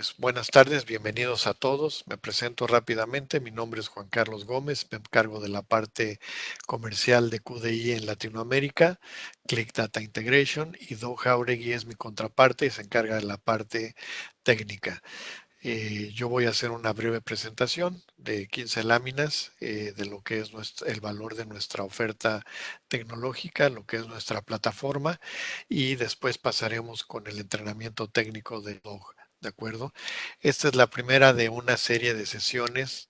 Pues buenas tardes, bienvenidos a todos. Me presento rápidamente. Mi nombre es Juan Carlos Gómez, me encargo de la parte comercial de QDI en Latinoamérica, Click Data Integration, y Doug Jauregui es mi contraparte y se encarga de la parte técnica. Yo voy a hacer una breve presentación de 15 láminas de lo que es el valor de nuestra oferta tecnológica, lo que es nuestra plataforma, y después pasaremos con el entrenamiento técnico de Doug. ¿De acuerdo? Esta es la primera de una serie de sesiones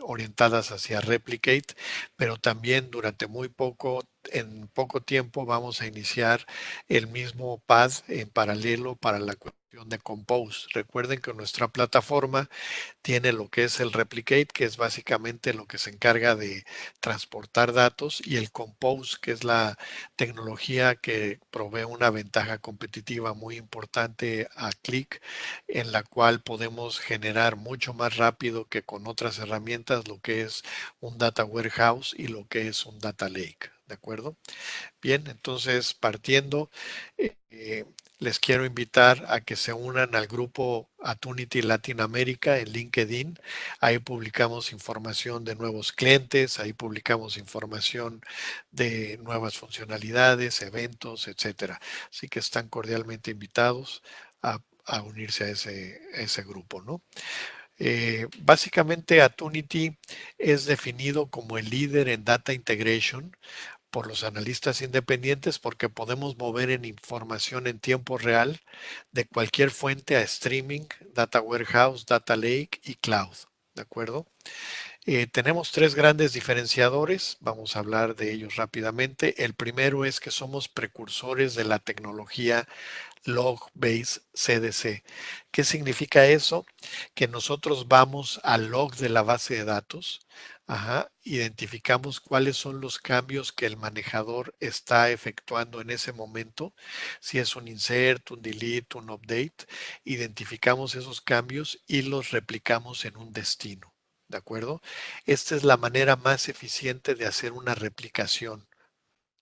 orientadas hacia Replicate, pero también durante en poco tiempo vamos a iniciar el mismo pad en paralelo para la cuestión de Compose. Recuerden que nuestra plataforma tiene lo que es el Replicate, que es básicamente lo que se encarga de transportar datos, y el Compose, que es la tecnología que provee una ventaja competitiva muy importante a Click, en la cual podemos generar mucho más rápido que con otras herramientas lo que es un Data Warehouse y lo que es un Data Lake. ¿De acuerdo? Bien, entonces partiendo, les quiero invitar a que se unan al grupo Attunity Latinoamérica en LinkedIn. Ahí publicamos información de nuevos clientes, ahí publicamos información de nuevas funcionalidades, eventos, etcétera. Así que están cordialmente invitados a unirse a ese grupo, ¿no? Básicamente, Attunity es definido como el líder en Data Integration por los analistas independientes porque podemos mover en información en tiempo real de cualquier fuente a streaming, data warehouse, data lake y cloud. ¿De acuerdo? Tenemos tres grandes diferenciadores, vamos a hablar de ellos rápidamente. El primero es que somos precursores de la tecnología Log-Base CDC. ¿Qué significa eso? Que nosotros vamos al log de la base de datos, identificamos cuáles son los cambios que el manejador está efectuando en ese momento, si es un insert, un delete, un update, identificamos esos cambios y los replicamos en un destino. ¿De acuerdo? Esta es la manera más eficiente de hacer una replicación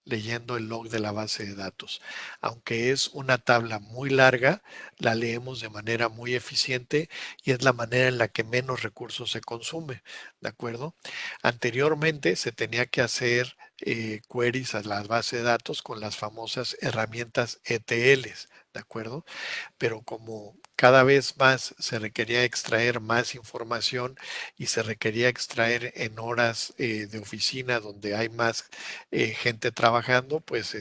leyendo el log de la base de datos. Aunque es una tabla muy larga, la leemos de manera muy eficiente y es la manera en la que menos recursos se consume. ¿De acuerdo? Anteriormente se tenía que hacer queries a la base de datos con las famosas herramientas ETLs. ¿De acuerdo? Pero como cada vez más se requería extraer más información y se requería extraer en horas de oficina donde hay más gente trabajando, pues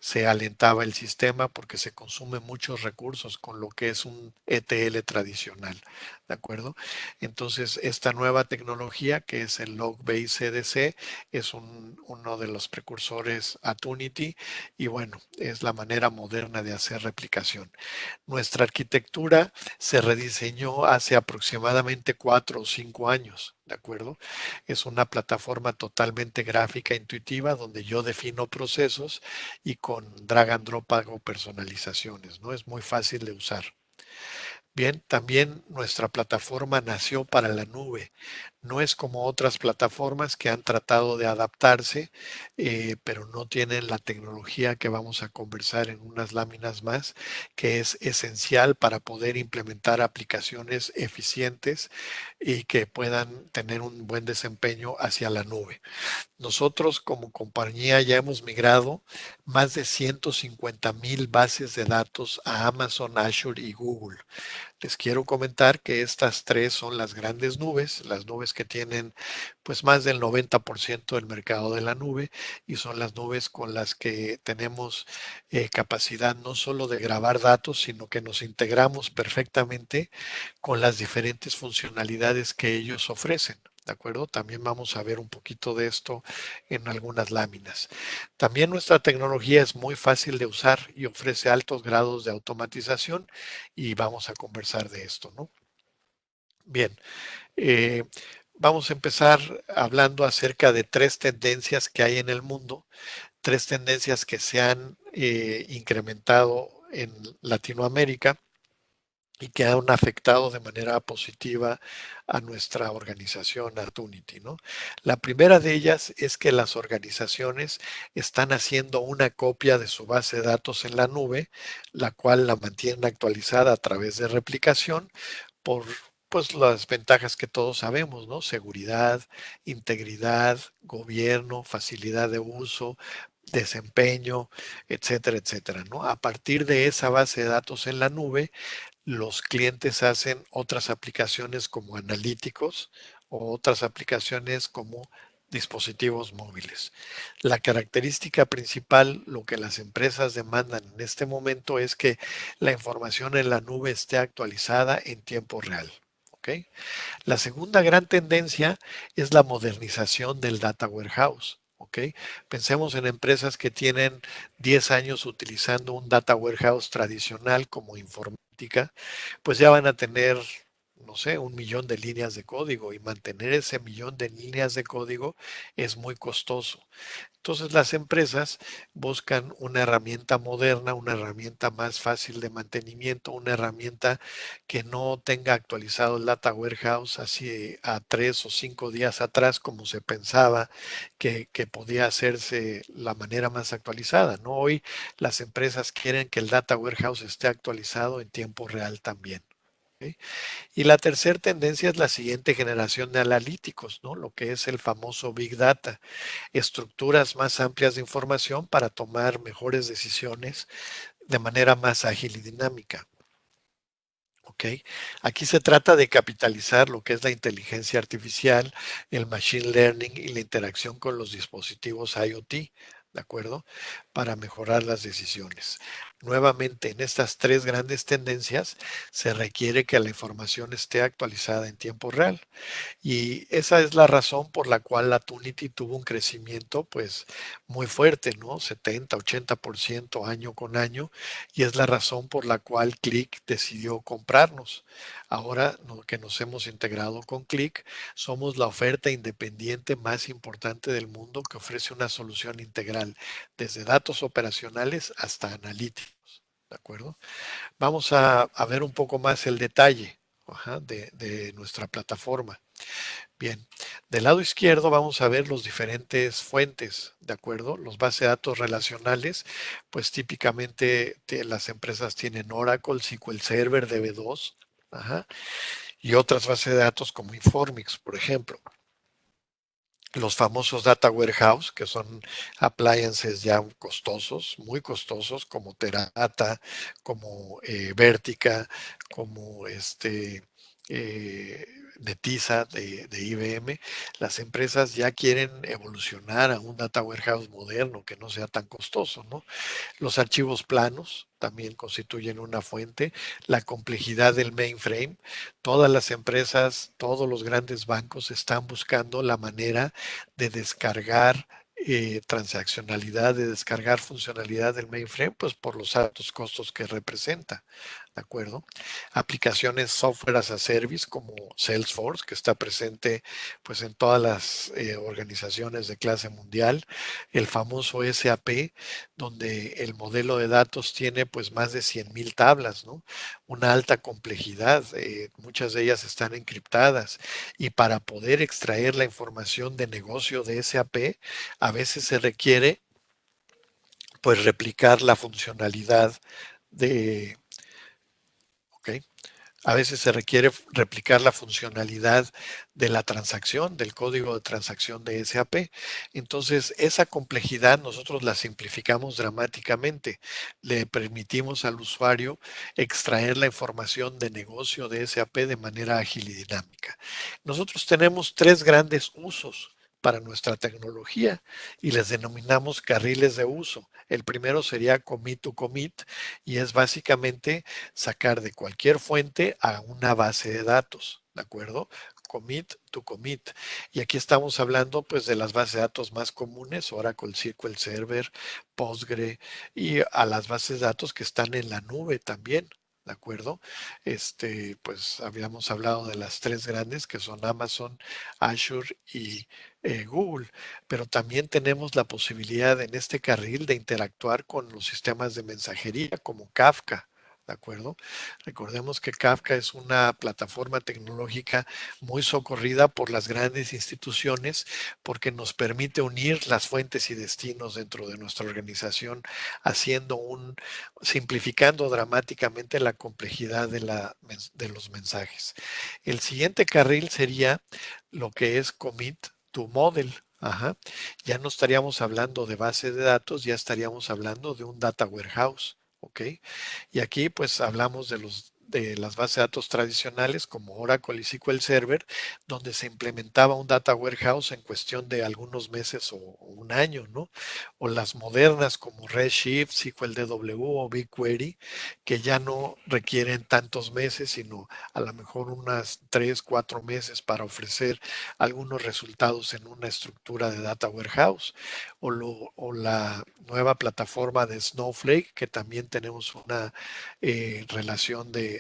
se alentaba el sistema porque se consume muchos recursos con lo que es un ETL tradicional. ¿De acuerdo? Entonces, esta nueva tecnología que es el Log-Based CDC es uno de los precursores a Tunity y bueno, es la manera moderna de hacer replicación. Nuestra arquitectura se rediseñó hace aproximadamente 4 o 5 años, ¿de acuerdo? Es una plataforma totalmente gráfica, intuitiva, donde yo defino procesos y con drag and drop hago personalizaciones, ¿no? Es muy fácil de usar. Bien, también nuestra plataforma nació para la nube. No es como otras plataformas que han tratado de adaptarse, pero no tienen la tecnología que vamos a conversar en unas láminas más, que es esencial para poder implementar aplicaciones eficientes y que puedan tener un buen desempeño hacia la nube. Nosotros como compañía ya hemos migrado más de 150,000 bases de datos a Amazon, Azure y Google. Les quiero comentar que estas tres son las grandes nubes, las nubes que tienen pues más del 90% del mercado de la nube y son las nubes con las que tenemos capacidad no solo de grabar datos, sino que nos integramos perfectamente con las diferentes funcionalidades que ellos ofrecen. ¿De acuerdo? También vamos a ver un poquito de esto en algunas láminas. También nuestra tecnología es muy fácil de usar y ofrece altos grados de automatización y vamos a conversar de esto, ¿no? Bien, eh, vamos a empezar hablando acerca de tres tendencias que hay en el mundo, tres tendencias que se han incrementado en Latinoamérica y que han afectado de manera positiva a nuestra organización, a Tunity, ¿no? La primera de ellas es que las organizaciones están haciendo una copia de su base de datos en la nube, la cual la mantienen actualizada a través de replicación por pues las ventajas que todos sabemos, ¿no? Seguridad, integridad, gobierno, facilidad de uso, desempeño, etcétera, etcétera, ¿no? A partir de esa base de datos en la nube, los clientes hacen otras aplicaciones como analíticos o otras aplicaciones como dispositivos móviles. La característica principal, lo que las empresas demandan en este momento es que la información en la nube esté actualizada en tiempo real. ¿Ok? La segunda gran tendencia es la modernización del data warehouse. ¿Ok? Pensemos en empresas que tienen 10 años utilizando un data warehouse tradicional como informática, pues ya van a tener, no sé, 1 millón de líneas de código y mantener ese millón de líneas de código es muy costoso. Entonces las empresas buscan una herramienta moderna, una herramienta más fácil de mantenimiento, una herramienta que no tenga actualizado el data warehouse así a 3 o 5 días atrás como se pensaba que podía hacerse la manera más actualizada, ¿no? Hoy las empresas quieren que el data warehouse esté actualizado en tiempo real también. ¿Ok? Y la tercera tendencia es la siguiente generación de analíticos, ¿no? Lo que es el famoso Big Data, estructuras más amplias de información para tomar mejores decisiones de manera más ágil y dinámica. ¿Ok? Aquí se trata de capitalizar lo que es la inteligencia artificial, el machine learning y la interacción con los dispositivos IoT, ¿de acuerdo? Para mejorar las decisiones. Nuevamente, en estas tres grandes tendencias se requiere que la información esté actualizada en tiempo real. Y esa es la razón por la cual la Tunity tuvo un crecimiento pues muy fuerte, ¿no? 70, 80% año con año. Y es la razón por la cual Click decidió comprarnos. Ahora que nos hemos integrado con Click, somos la oferta independiente más importante del mundo que ofrece una solución integral, desde datos operacionales hasta analíticos. ¿De acuerdo? Vamos a ver un poco más el detalle, ajá, de nuestra plataforma. Bien, del lado izquierdo vamos a ver los diferentes fuentes, ¿de acuerdo? Los bases de datos relacionales, pues típicamente las empresas tienen Oracle, SQL Server, DB2, ajá, y otras bases de datos como Informix, por ejemplo. Los famosos data warehouse, que son appliances ya costosos, muy costosos, como Teradata, como Vertica, como eh, Netezza de IBM. Las empresas ya quieren evolucionar a un data warehouse moderno que no sea tan costoso, ¿no? Los archivos planos también constituyen una fuente, la complejidad del mainframe. Todas las empresas, todos los grandes bancos están buscando la manera de descargar transaccionalidad, de descargar funcionalidad del mainframe, pues por los altos costos que representa. ¿De acuerdo? Aplicaciones software as a service como Salesforce, que está presente pues en todas las organizaciones de clase mundial, el famoso SAP, donde el modelo de datos tiene pues más de 100,000 tablas, ¿no? Una alta complejidad, muchas de ellas están encriptadas y para poder extraer la información de negocio de SAP, a veces se requiere pues replicar la funcionalidad de, ¿ok? A veces se requiere replicar la funcionalidad de la transacción, del código de transacción de SAP. Entonces, esa complejidad nosotros la simplificamos dramáticamente. Le permitimos al usuario extraer la información de negocio de SAP de manera ágil y dinámica. Nosotros tenemos tres grandes usos para nuestra tecnología y les denominamos carriles de uso. El primero sería commit to commit y es básicamente sacar de cualquier fuente a una base de datos, ¿de acuerdo? Commit to commit. Y aquí estamos hablando pues de las bases de datos más comunes, Oracle SQL Server, Postgre y a las bases de datos que están en la nube también. ¿De acuerdo? Pues habíamos hablado de las tres grandes que son Amazon, Azure y Google, pero también tenemos la posibilidad en este carril de interactuar con los sistemas de mensajería como Kafka. ¿De acuerdo? Recordemos que Kafka es una plataforma tecnológica muy socorrida por las grandes instituciones porque nos permite unir las fuentes y destinos dentro de nuestra organización, simplificando dramáticamente la complejidad de los mensajes. El siguiente carril sería lo que es commit to model. Ajá. Ya no estaríamos hablando de base de datos, ya estaríamos hablando de un data warehouse. ¿Ok? Y aquí pues hablamos de las bases de datos tradicionales como Oracle y SQL Server, donde se implementaba un data warehouse en cuestión de algunos meses o un año, ¿no? O las modernas como Redshift, SQL DW o BigQuery, que ya no requieren tantos meses, sino a lo mejor unas 3, 4 meses para ofrecer algunos resultados en una estructura de data warehouse. O la nueva plataforma de Snowflake, que también tenemos una relación de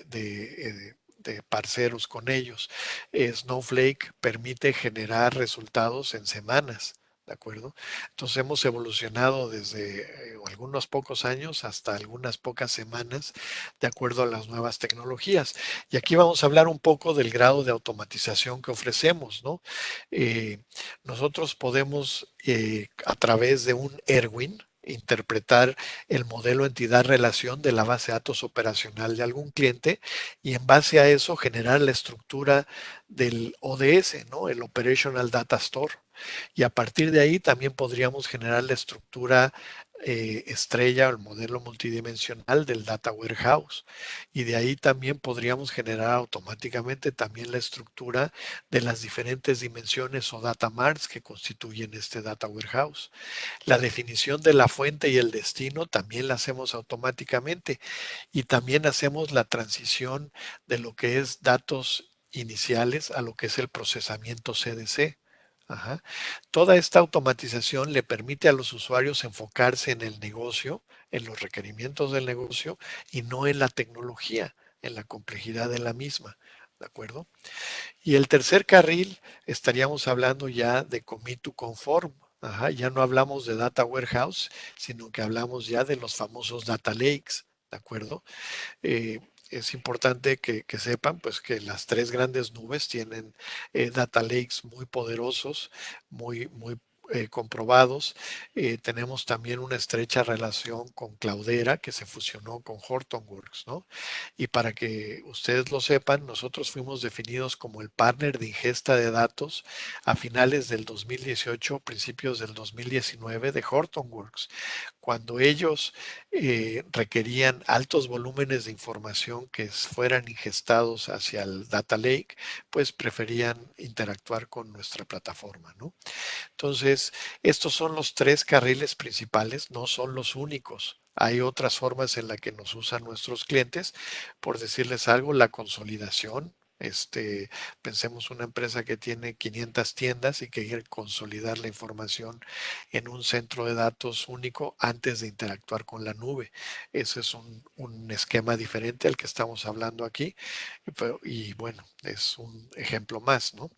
parceros con ellos. Snowflake permite generar resultados en semanas. ¿De acuerdo? Entonces hemos evolucionado desde algunos pocos años hasta algunas pocas semanas de acuerdo a las nuevas tecnologías. Y aquí vamos a hablar un poco del grado de automatización que ofrecemos, ¿no? Eh, Nosotros podemos, a través de un Erwin, interpretar el modelo entidad-relación de la base de datos operacional de algún cliente y en base a eso generar la estructura del ODS, ¿no? El Operational Data Store. Y a partir de ahí también podríamos generar la estructura estrella o el modelo multidimensional del Data Warehouse. Y de ahí también podríamos generar automáticamente también la estructura de las diferentes dimensiones o data marts que constituyen este Data Warehouse. La definición de la fuente y el destino también la hacemos automáticamente y también hacemos la transición de lo que es datos iniciales a lo que es el procesamiento CDC. Ajá. Toda esta automatización le permite a los usuarios enfocarse en el negocio, en los requerimientos del negocio y no en la tecnología, en la complejidad de la misma. ¿De acuerdo? Y el tercer carril estaríamos hablando ya de commit to conform. Ajá, ya no hablamos de data warehouse, sino que hablamos ya de los famosos data lakes. ¿De acuerdo? eh, es importante que sepan pues que las tres grandes nubes tienen data lakes muy poderosos, muy comprobados. Tenemos también una estrecha relación con Cloudera que se fusionó con Hortonworks, ¿no? Y para que ustedes lo sepan, nosotros fuimos definidos como el partner de ingesta de datos a finales del 2018, principios del 2019 de Hortonworks. Cuando ellos requerían altos volúmenes de información que fueran ingestados hacia el data lake, pues preferían interactuar con nuestra plataforma, ¿no? Entonces, estos son los tres carriles principales, no son los únicos. Hay otras formas en las que nos usan nuestros clientes. Por decirles algo, la consolidación. Pensemos una empresa que tiene 500 tiendas y que quiere consolidar la información en un centro de datos único antes de interactuar con la nube. Ese es un esquema diferente al que estamos hablando aquí. Y bueno, es un ejemplo más, ¿no?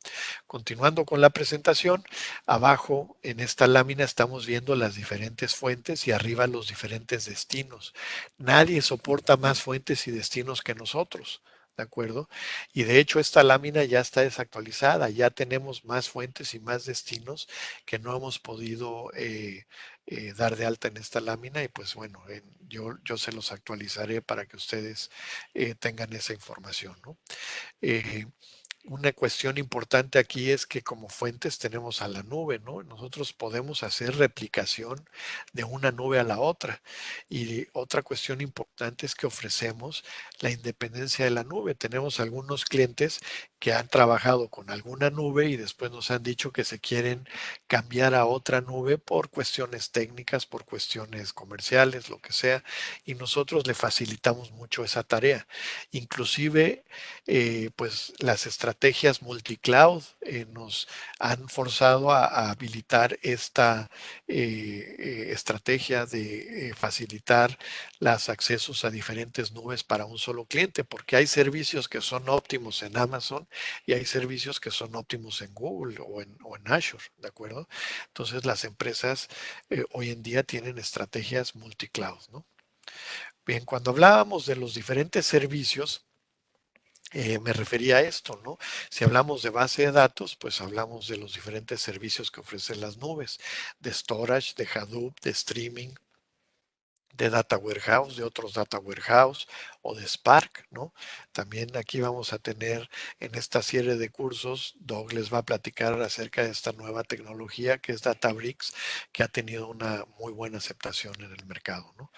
Continuando con la presentación, abajo en esta lámina estamos viendo las diferentes fuentes y arriba los diferentes destinos. Nadie soporta más fuentes y destinos que nosotros. ¿De acuerdo? Y de hecho esta lámina ya está desactualizada, ya tenemos más fuentes y más destinos que no hemos podido dar de alta en esta lámina y pues bueno, yo se los actualizaré para que ustedes tengan esa información, ¿no? Eh, una cuestión importante aquí es que como fuentes tenemos a la nube, ¿no? Nosotros podemos hacer replicación de una nube a la otra. Y otra cuestión importante es que ofrecemos la independencia de la nube. Tenemos algunos clientes que han trabajado con alguna nube y después nos han dicho que se quieren cambiar a otra nube por cuestiones técnicas, por cuestiones comerciales, lo que sea, y nosotros le facilitamos mucho esa tarea. Inclusive pues las estrategias multicloud nos han forzado a habilitar esta estrategia de facilitar los accesos a diferentes nubes para un solo cliente, porque hay servicios que son óptimos en Amazon y hay servicios que son óptimos en Google o en Azure, ¿de acuerdo? Entonces las empresas hoy en día tienen estrategias multicloud, ¿no? Bien, cuando hablábamos de los diferentes servicios, me refería a esto, ¿no? Si hablamos de base de datos, pues hablamos de los diferentes servicios que ofrecen las nubes, de storage, de Hadoop, de streaming, de data warehouse, de otros data warehouse o de Spark, ¿no? También aquí vamos a tener en esta serie de cursos, Doug les va a platicar acerca de esta nueva tecnología que es Databricks, que ha tenido una muy buena aceptación en el mercado, ¿no?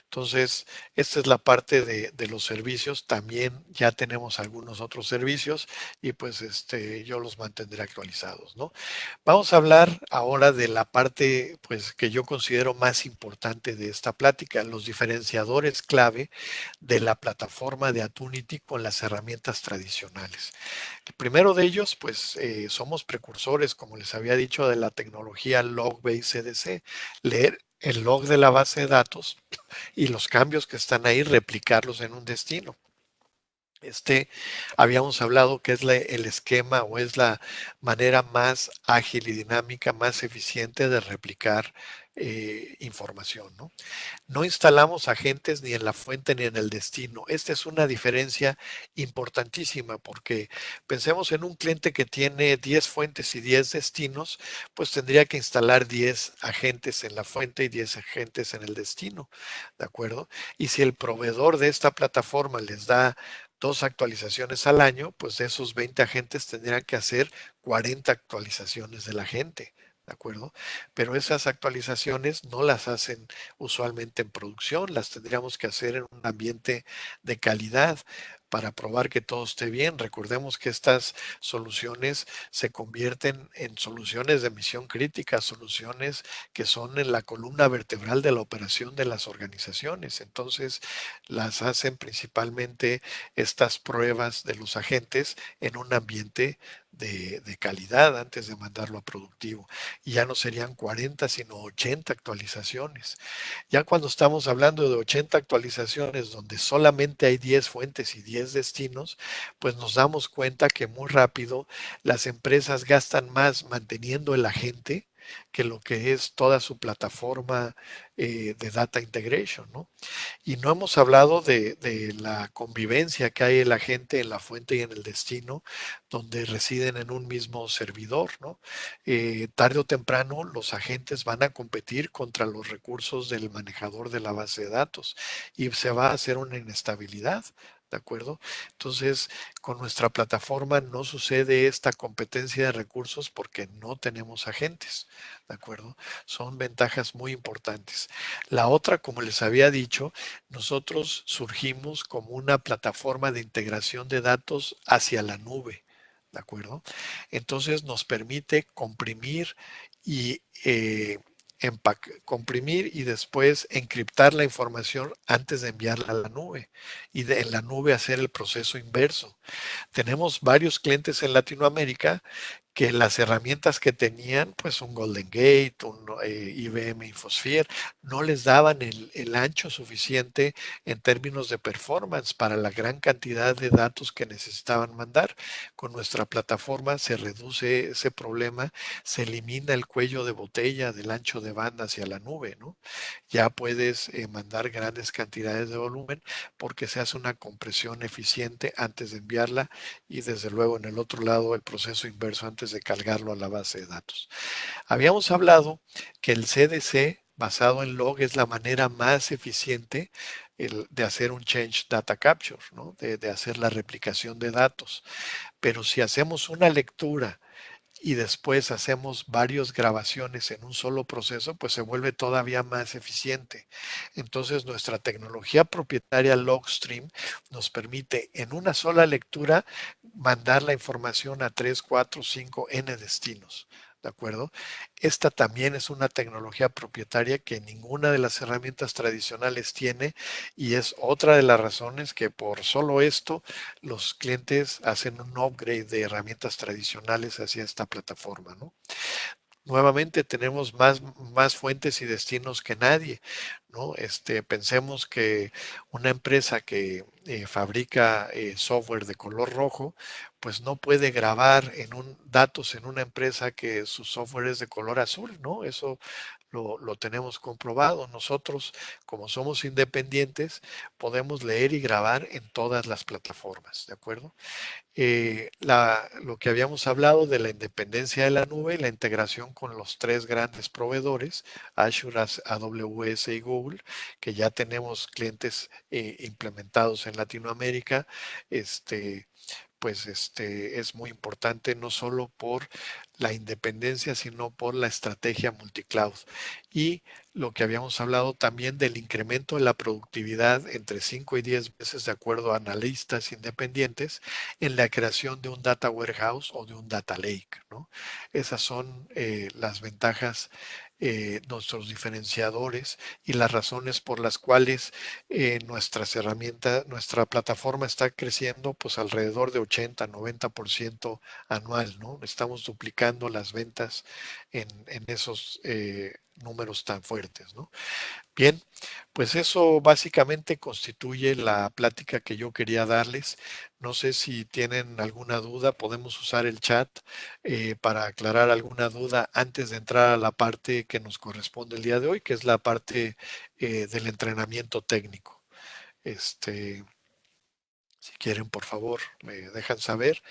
Entonces, esta es la parte de los servicios. También ya tenemos algunos otros servicios y pues yo los mantendré actualizados, ¿no? Vamos a hablar ahora de la parte pues que yo considero más importante de esta plática, los diferenciadores clave de la plataforma de Atunity con las herramientas tradicionales. El primero de ellos, pues somos precursores, como les había dicho, de la tecnología Log-Based CDC, leer el log de la base de datos y los cambios que están ahí, replicarlos en un destino. Habíamos hablado que es el esquema o es la manera más ágil y dinámica, más eficiente de replicar información, ¿no? No instalamos agentes ni en la fuente ni en el destino. Esta es una diferencia importantísima porque pensemos en un cliente que tiene 10 fuentes y 10 destinos, pues tendría que instalar 10 agentes en la fuente y 10 agentes en el destino, ¿de acuerdo? Y si el proveedor de esta plataforma les da dos actualizaciones al año, pues de esos 20 agentes tendrían que hacer 40 actualizaciones de la agente. ¿De acuerdo? Pero esas actualizaciones no las hacen usualmente en producción, las tendríamos que hacer en un ambiente de calidad para probar que todo esté bien. Recordemos que estas soluciones se convierten en soluciones de misión crítica, soluciones que son en la columna vertebral de la operación de las organizaciones. Entonces, las hacen principalmente estas pruebas de los agentes en un ambiente de calidad antes de mandarlo a productivo. Y ya no serían 40, sino 80 actualizaciones. Ya cuando estamos hablando de 80 actualizaciones donde solamente hay 10 fuentes y 10 destinos, pues nos damos cuenta que muy rápido las empresas gastan más manteniendo el agente que lo que es toda su plataforma de data integration, ¿no? Y no hemos hablado de la convivencia que hay en la gente en la fuente y en el destino, donde residen en un mismo servidor, ¿no? Tarde o temprano los agentes van a competir contra los recursos del manejador de la base de datos y se va a hacer una inestabilidad. ¿De acuerdo? Entonces, con nuestra plataforma no sucede esta competencia de recursos porque no tenemos agentes. ¿De acuerdo? Son ventajas muy importantes. La otra, como les había dicho, nosotros surgimos como una plataforma de integración de datos hacia la nube, ¿de acuerdo? Entonces nos permite comprimir y comprimir y después encriptar la información antes de enviarla a la nube y en la nube hacer el proceso inverso. Tenemos varios clientes en Latinoamérica que las herramientas que tenían, pues un Golden Gate, un IBM Infosphere, no les daban el ancho suficiente en términos de performance para la gran cantidad de datos que necesitaban mandar. Con nuestra plataforma se reduce ese problema, se elimina el cuello de botella del ancho de banda hacia la nube, ¿no? Ya puedes mandar grandes cantidades de volumen porque se hace una compresión eficiente antes de enviarla y desde luego en el otro lado el proceso inverso antes de cargarlo a la base de datos. Habíamos hablado que el CDC basado en log es la manera más eficiente de hacer un change data capture, ¿no? De hacer la replicación de datos. Pero si hacemos una lectura y después hacemos varias grabaciones en un solo proceso, pues se vuelve todavía más eficiente. Entonces nuestra tecnología propietaria Logstream nos permite en una sola lectura mandar la información a 3, 4, 5 N destinos. ¿De acuerdo? Esta también es una tecnología propietaria que ninguna de las herramientas tradicionales tiene y es otra de las razones que por solo esto los clientes hacen un upgrade de herramientas tradicionales hacia esta plataforma, ¿no? Nuevamente tenemos más fuentes y destinos que nadie, ¿no? Pensemos que una empresa que fabrica software de color rojo, pues no puede grabar datos en una empresa que su software es de color azul, ¿no? Eso lo tenemos comprobado. Nosotros, como somos independientes, podemos leer y grabar en todas las plataformas, ¿de acuerdo? Lo que habíamos hablado de la independencia de la nube y la integración con los tres grandes proveedores, Azure, AWS y Google, que ya tenemos clientes implementados en Latinoamérica, este, pues es muy importante no solo por la independencia, sino por la estrategia multicloud. Y lo que habíamos hablado también del incremento de la productividad entre 5 y 10 veces de acuerdo a analistas independientes en la creación de un data warehouse o de un data lake, ¿no? Esas son las ventajas, nuestros diferenciadores y las razones por las cuales nuestras herramientas, nuestra plataforma está creciendo pues alrededor de 80-90% anual, ¿no? Estamos duplicando las ventas en esos números tan fuertes, ¿no? Bien, pues eso básicamente constituye la plática que yo quería darles. No sé si tienen alguna duda, podemos usar el chat para aclarar alguna duda antes de entrar a la parte que nos corresponde el día de hoy, que es la parte del entrenamiento técnico. Si quieren, por favor, me dejan saber.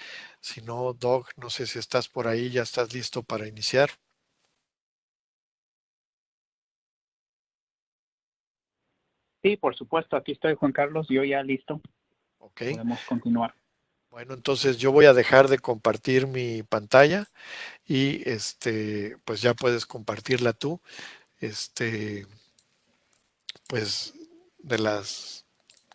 Si no, Doc, no sé si estás por ahí, ya estás listo para iniciar. Sí, por supuesto, aquí estoy, Juan Carlos, yo ya listo. Ok. Podemos continuar. Bueno, entonces yo voy a dejar de compartir mi pantalla y pues ya puedes compartirla tú. Este, pues de las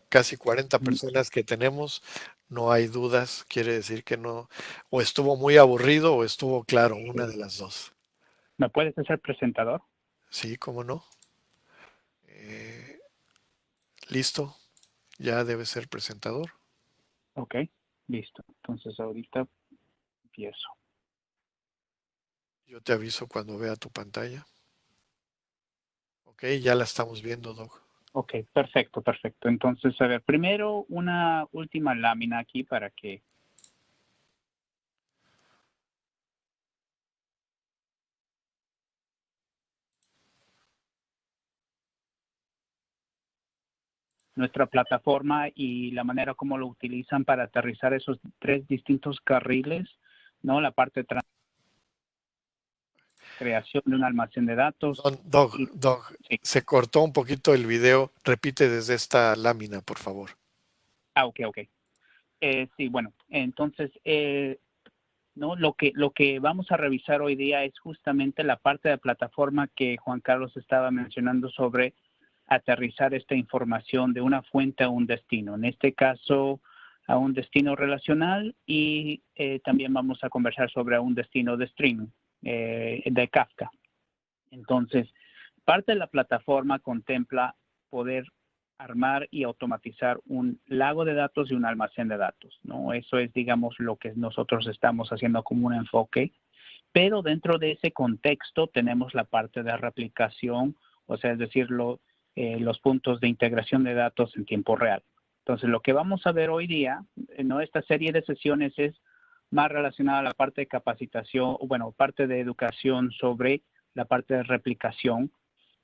casi 40 Mm, personas que tenemos, no hay dudas, quiere decir que no, o estuvo muy aburrido o estuvo claro, una de las dos. ¿Me puedes hacer presentador? Sí, cómo no. Eh, Listo, ya debe ser presentador. Ok, listo. Entonces ahorita empiezo. Yo te aviso cuando vea tu pantalla. Ok, ya la estamos viendo, Doc. Ok, perfecto, perfecto. Entonces, a ver, primero una última lámina aquí para que nuestra plataforma y la manera como lo utilizan para aterrizar esos tres distintos carriles, ¿no? La parte de creación de un almacén de datos Perdón, Doc, y Doc, sí. se cortó un poquito el video. Repite desde esta lámina, por favor. Ok, ok. Sí, bueno, entonces, ¿no? Lo que vamos a revisar hoy día es justamente la parte de plataforma que Juan Carlos estaba mencionando sobre aterrizar esta información de una fuente a un destino. En este caso, a un destino relacional y también vamos a conversar sobre un destino de streaming de Kafka. Entonces, parte de la plataforma contempla poder armar y automatizar un lago de datos y un almacén de datos, ¿no? Eso es, digamos, lo que nosotros estamos haciendo como un enfoque, pero dentro de ese contexto tenemos la parte de replicación, o sea, es decir, los puntos de integración de datos en tiempo real. Entonces, lo que vamos a ver hoy día, ¿no? Esta serie de sesiones es más relacionada a la parte de capacitación, bueno, parte de educación sobre la parte de replicación,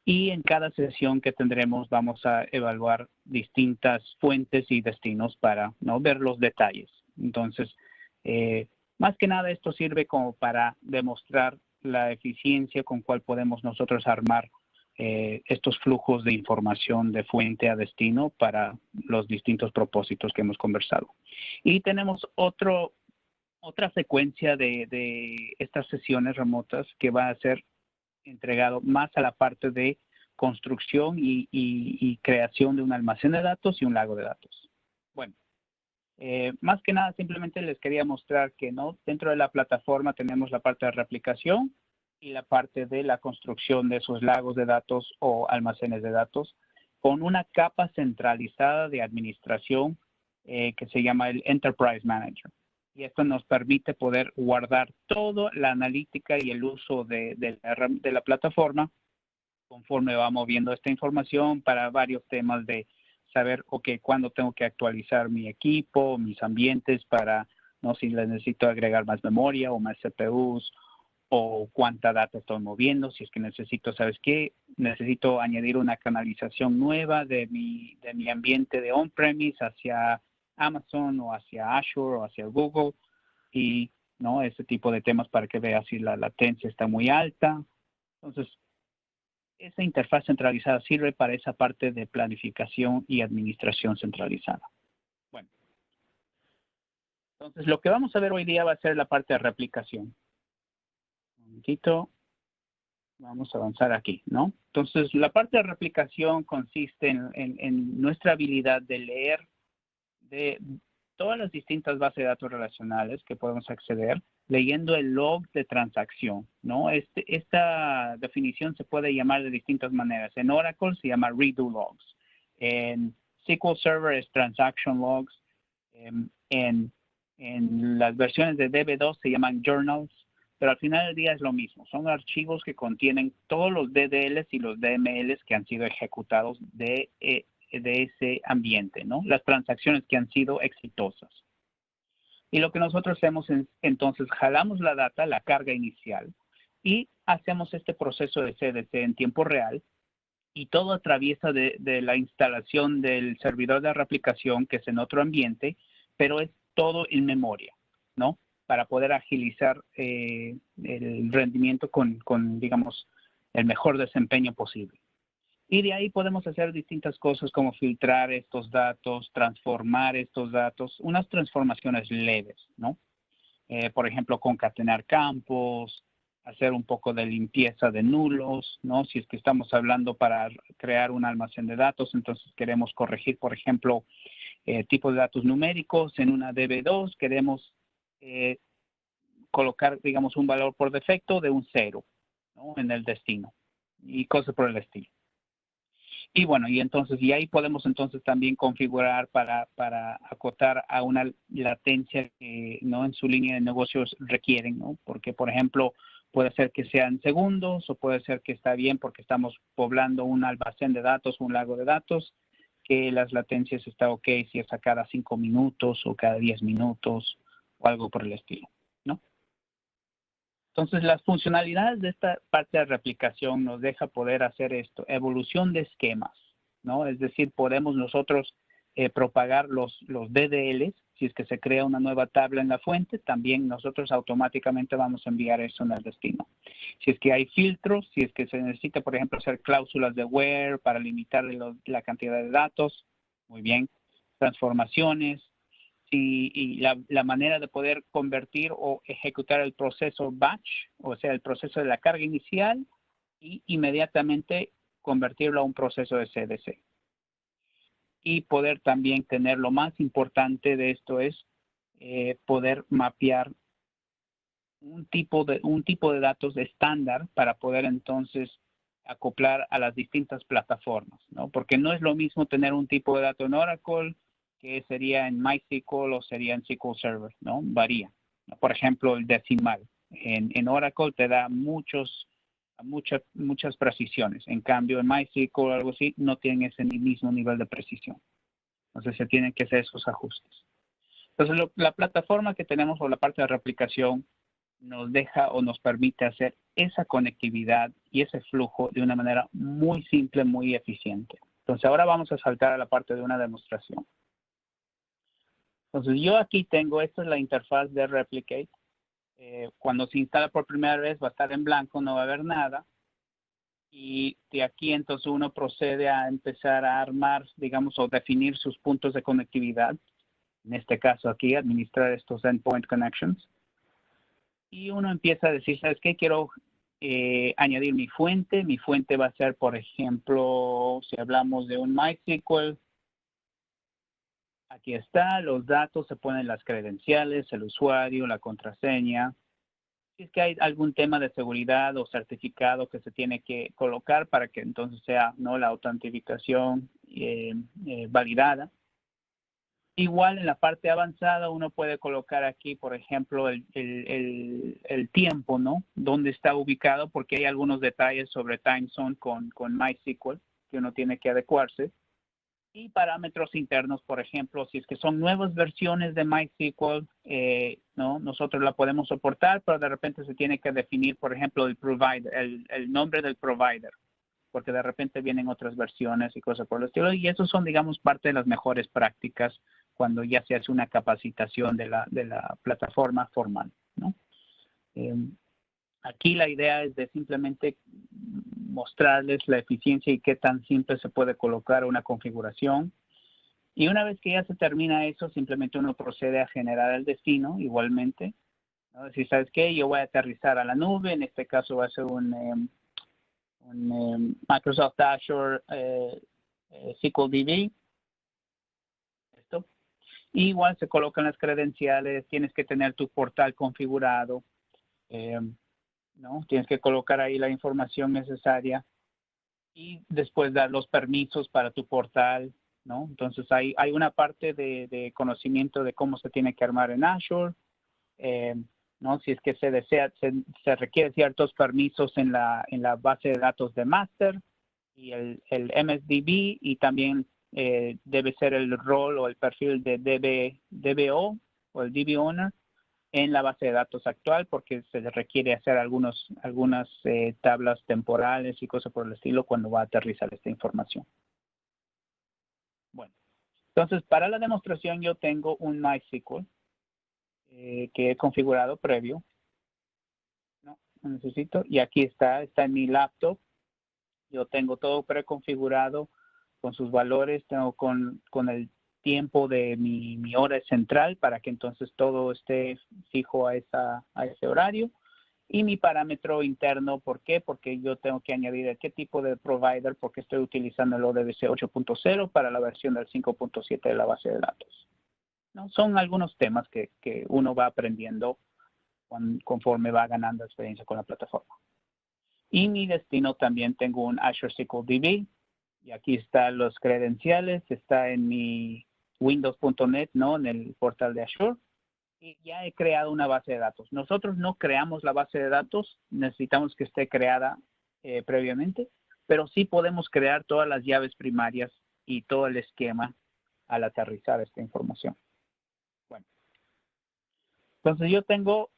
y en cada sesión que tendremos vamos a evaluar distintas fuentes y destinos para, ¿no?, ver los detalles. Entonces, más que nada esto sirve como para demostrar la eficiencia con cual podemos nosotros armar estos flujos de información de fuente a destino para los distintos propósitos que hemos conversado. Y tenemos otra secuencia de estas sesiones remotas que va a ser entregado más a la parte de construcción y creación de un almacén de datos y un lago de datos. Bueno, más que nada simplemente les quería mostrar que, ¿no?, dentro de la plataforma tenemos la parte de replicación y la parte de la construcción de esos lagos de datos o almacenes de datos con una capa centralizada de administración que se llama el Enterprise Manager. Y esto nos permite poder guardar toda la analítica y el uso de la plataforma conforme va moviendo esta información para varios temas de saber, ok, cuándo tengo que actualizar mi equipo, mis ambientes para, no, si les necesito agregar más memoria o más CPUs o cuánta data estoy moviendo, si es que necesito, ¿sabes qué? Necesito añadir una canalización nueva de mi ambiente de on-premise hacia Amazon o hacia Azure o hacia Google y ¿no? Ese tipo de temas para que veas si la latencia está muy alta. Entonces, esa interfaz centralizada sirve para esa parte de planificación y administración centralizada. Bueno, entonces lo que vamos a ver hoy día va a ser la parte de replicación. Un momentito. Vamos a avanzar aquí, ¿no? Entonces, la parte de replicación consiste en nuestra habilidad de leer de todas las distintas bases de datos relacionales que podemos acceder, leyendo el log de transacción, ¿no? Esta definición se puede llamar de distintas maneras. En Oracle se llama redo logs. En SQL Server es transaction logs. En las versiones de DB2 se llaman journals. Pero al final del día es lo mismo. Son archivos que contienen todos los DDLs y los DMLs que han sido ejecutados de ese ambiente, ¿no? Las transacciones que han sido exitosas. Y lo que nosotros hacemos es, entonces, jalamos la data, la carga inicial, y hacemos este proceso de CDC en tiempo real, y todo atraviesa de la instalación del servidor de replicación, que es en otro ambiente, pero es todo en memoria, ¿no? Para poder agilizar el rendimiento con, digamos, el mejor desempeño posible. Y de ahí podemos hacer distintas cosas como filtrar estos datos, transformar estos datos, unas transformaciones leves, ¿no? Por ejemplo, concatenar campos, hacer un poco de limpieza de nulos, ¿no? Si es que estamos hablando para crear un almacén de datos, entonces queremos corregir, por ejemplo, tipos de datos numéricos en una DB2, queremos colocar, digamos, un valor por defecto de un 0, ¿no? En el destino y cosas por el estilo. Y bueno, y entonces, y ahí podemos entonces también configurar para acotar a una latencia que, ¿no? En su línea de negocios requieren, ¿no? Porque, por ejemplo, puede ser que sean segundos o puede ser que está bien porque estamos poblando un almacén de datos, un lago de datos, que las latencias está ok si es a cada 5 minutos o cada 10 minutos o algo por el estilo, ¿no? Entonces, las funcionalidades de esta parte de replicación nos deja poder hacer esto, evolución de esquemas, ¿no? Es decir, podemos nosotros propagar los DDLs, si es que se crea una nueva tabla en la fuente, también nosotros automáticamente vamos a enviar eso en el destino. Si es que hay filtros, si es que se necesita, por ejemplo, hacer cláusulas de where para limitar la cantidad de datos, muy bien, transformaciones, y la manera de poder convertir o ejecutar el proceso batch, o sea, el proceso de la carga inicial, y inmediatamente convertirlo a un proceso de CDC. Y poder también tener, lo más importante de esto es poder mapear un tipo de datos estándar para poder entonces acoplar a las distintas plataformas, ¿no? Porque no es lo mismo tener un tipo de dato en Oracle que sería en MySQL o sería en SQL Server, ¿no? Varía. Por ejemplo, el decimal. En Oracle te da muchas precisiones. En cambio, en MySQL o algo así, no tienen ese mismo nivel de precisión. Entonces, se tienen que hacer esos ajustes. Entonces, la plataforma que tenemos o la parte de replicación nos deja o nos permite hacer esa conectividad y ese flujo de una manera muy simple, muy eficiente. Entonces, ahora vamos a saltar a la parte de una demostración. Entonces, yo aquí tengo, esta es la interfaz de Replicate. Cuando se instala por primera vez va a estar en blanco, no va a haber nada. Y de aquí entonces uno procede a empezar a armar, digamos, o definir sus puntos de conectividad. En este caso aquí, administrar estos endpoint connections. Y uno empieza a decir, ¿sabes qué? Quiero añadir mi fuente. Mi fuente va a ser, por ejemplo, si hablamos de un MySQL, aquí está, los datos, se ponen las credenciales, el usuario, la contraseña. Si es que hay algún tema de seguridad o certificado que se tiene que colocar para que entonces sea, ¿no?, la autentificación validada. Igual en la parte avanzada uno puede colocar aquí, por ejemplo, el tiempo, ¿no? Dónde está ubicado, porque hay algunos detalles sobre time zone con MySQL que uno tiene que adecuarse. Y parámetros internos, por ejemplo, si es que son nuevas versiones de MySQL, ¿no? Nosotros la podemos soportar, pero de repente se tiene que definir, por ejemplo, el provider, el nombre del provider, porque de repente vienen otras versiones y cosas por el estilo. Y esos son, digamos, parte de las mejores prácticas cuando ya se hace una capacitación de la plataforma formal, ¿no? Aquí la idea es de simplemente mostrarles la eficiencia y qué tan simple se puede colocar una configuración. Y una vez que ya se termina eso, simplemente uno procede a generar el destino igualmente, ¿no? Si sabes qué, yo voy a aterrizar a la nube, en este caso va a ser un Microsoft Azure SQL DB. Esto. Y igual se colocan las credenciales, tienes que tener tu portal configurado, ¿no? Tienes que colocar ahí la información necesaria y después dar los permisos para tu portal, ¿no? Entonces hay una parte de conocimiento de cómo se tiene que armar en Azure, ¿no? Si es que se desea, se requiere ciertos permisos en la base de datos de master y el MSDB, y también debe ser el rol o el perfil de DBO o el DB owner en la base de datos actual, porque se requiere hacer algunas tablas temporales y cosas por el estilo cuando va a aterrizar esta información. Bueno, entonces para la demostración yo tengo un MySQL que he configurado previo. No necesito, y aquí está en mi laptop. Yo tengo todo preconfigurado con sus valores, tengo con el tiempo de mi hora central para que entonces todo esté fijo a ese horario. Y mi parámetro interno, ¿por qué? Porque yo tengo que añadir qué tipo de provider, porque estoy utilizando el ODBC 8.0 para la versión del 5.7 de la base de datos, ¿no? Son algunos temas que uno va aprendiendo conforme va ganando experiencia con la plataforma. Y mi destino también tengo un Azure SQL DB. Y aquí están los credenciales, está en mi windows.net, ¿no? En el portal de Azure. Y ya he creado una base de datos. Nosotros no creamos la base de datos, necesitamos que esté creada previamente, pero sí podemos crear todas las llaves primarias y todo el esquema al aterrizar esta información. Bueno, entonces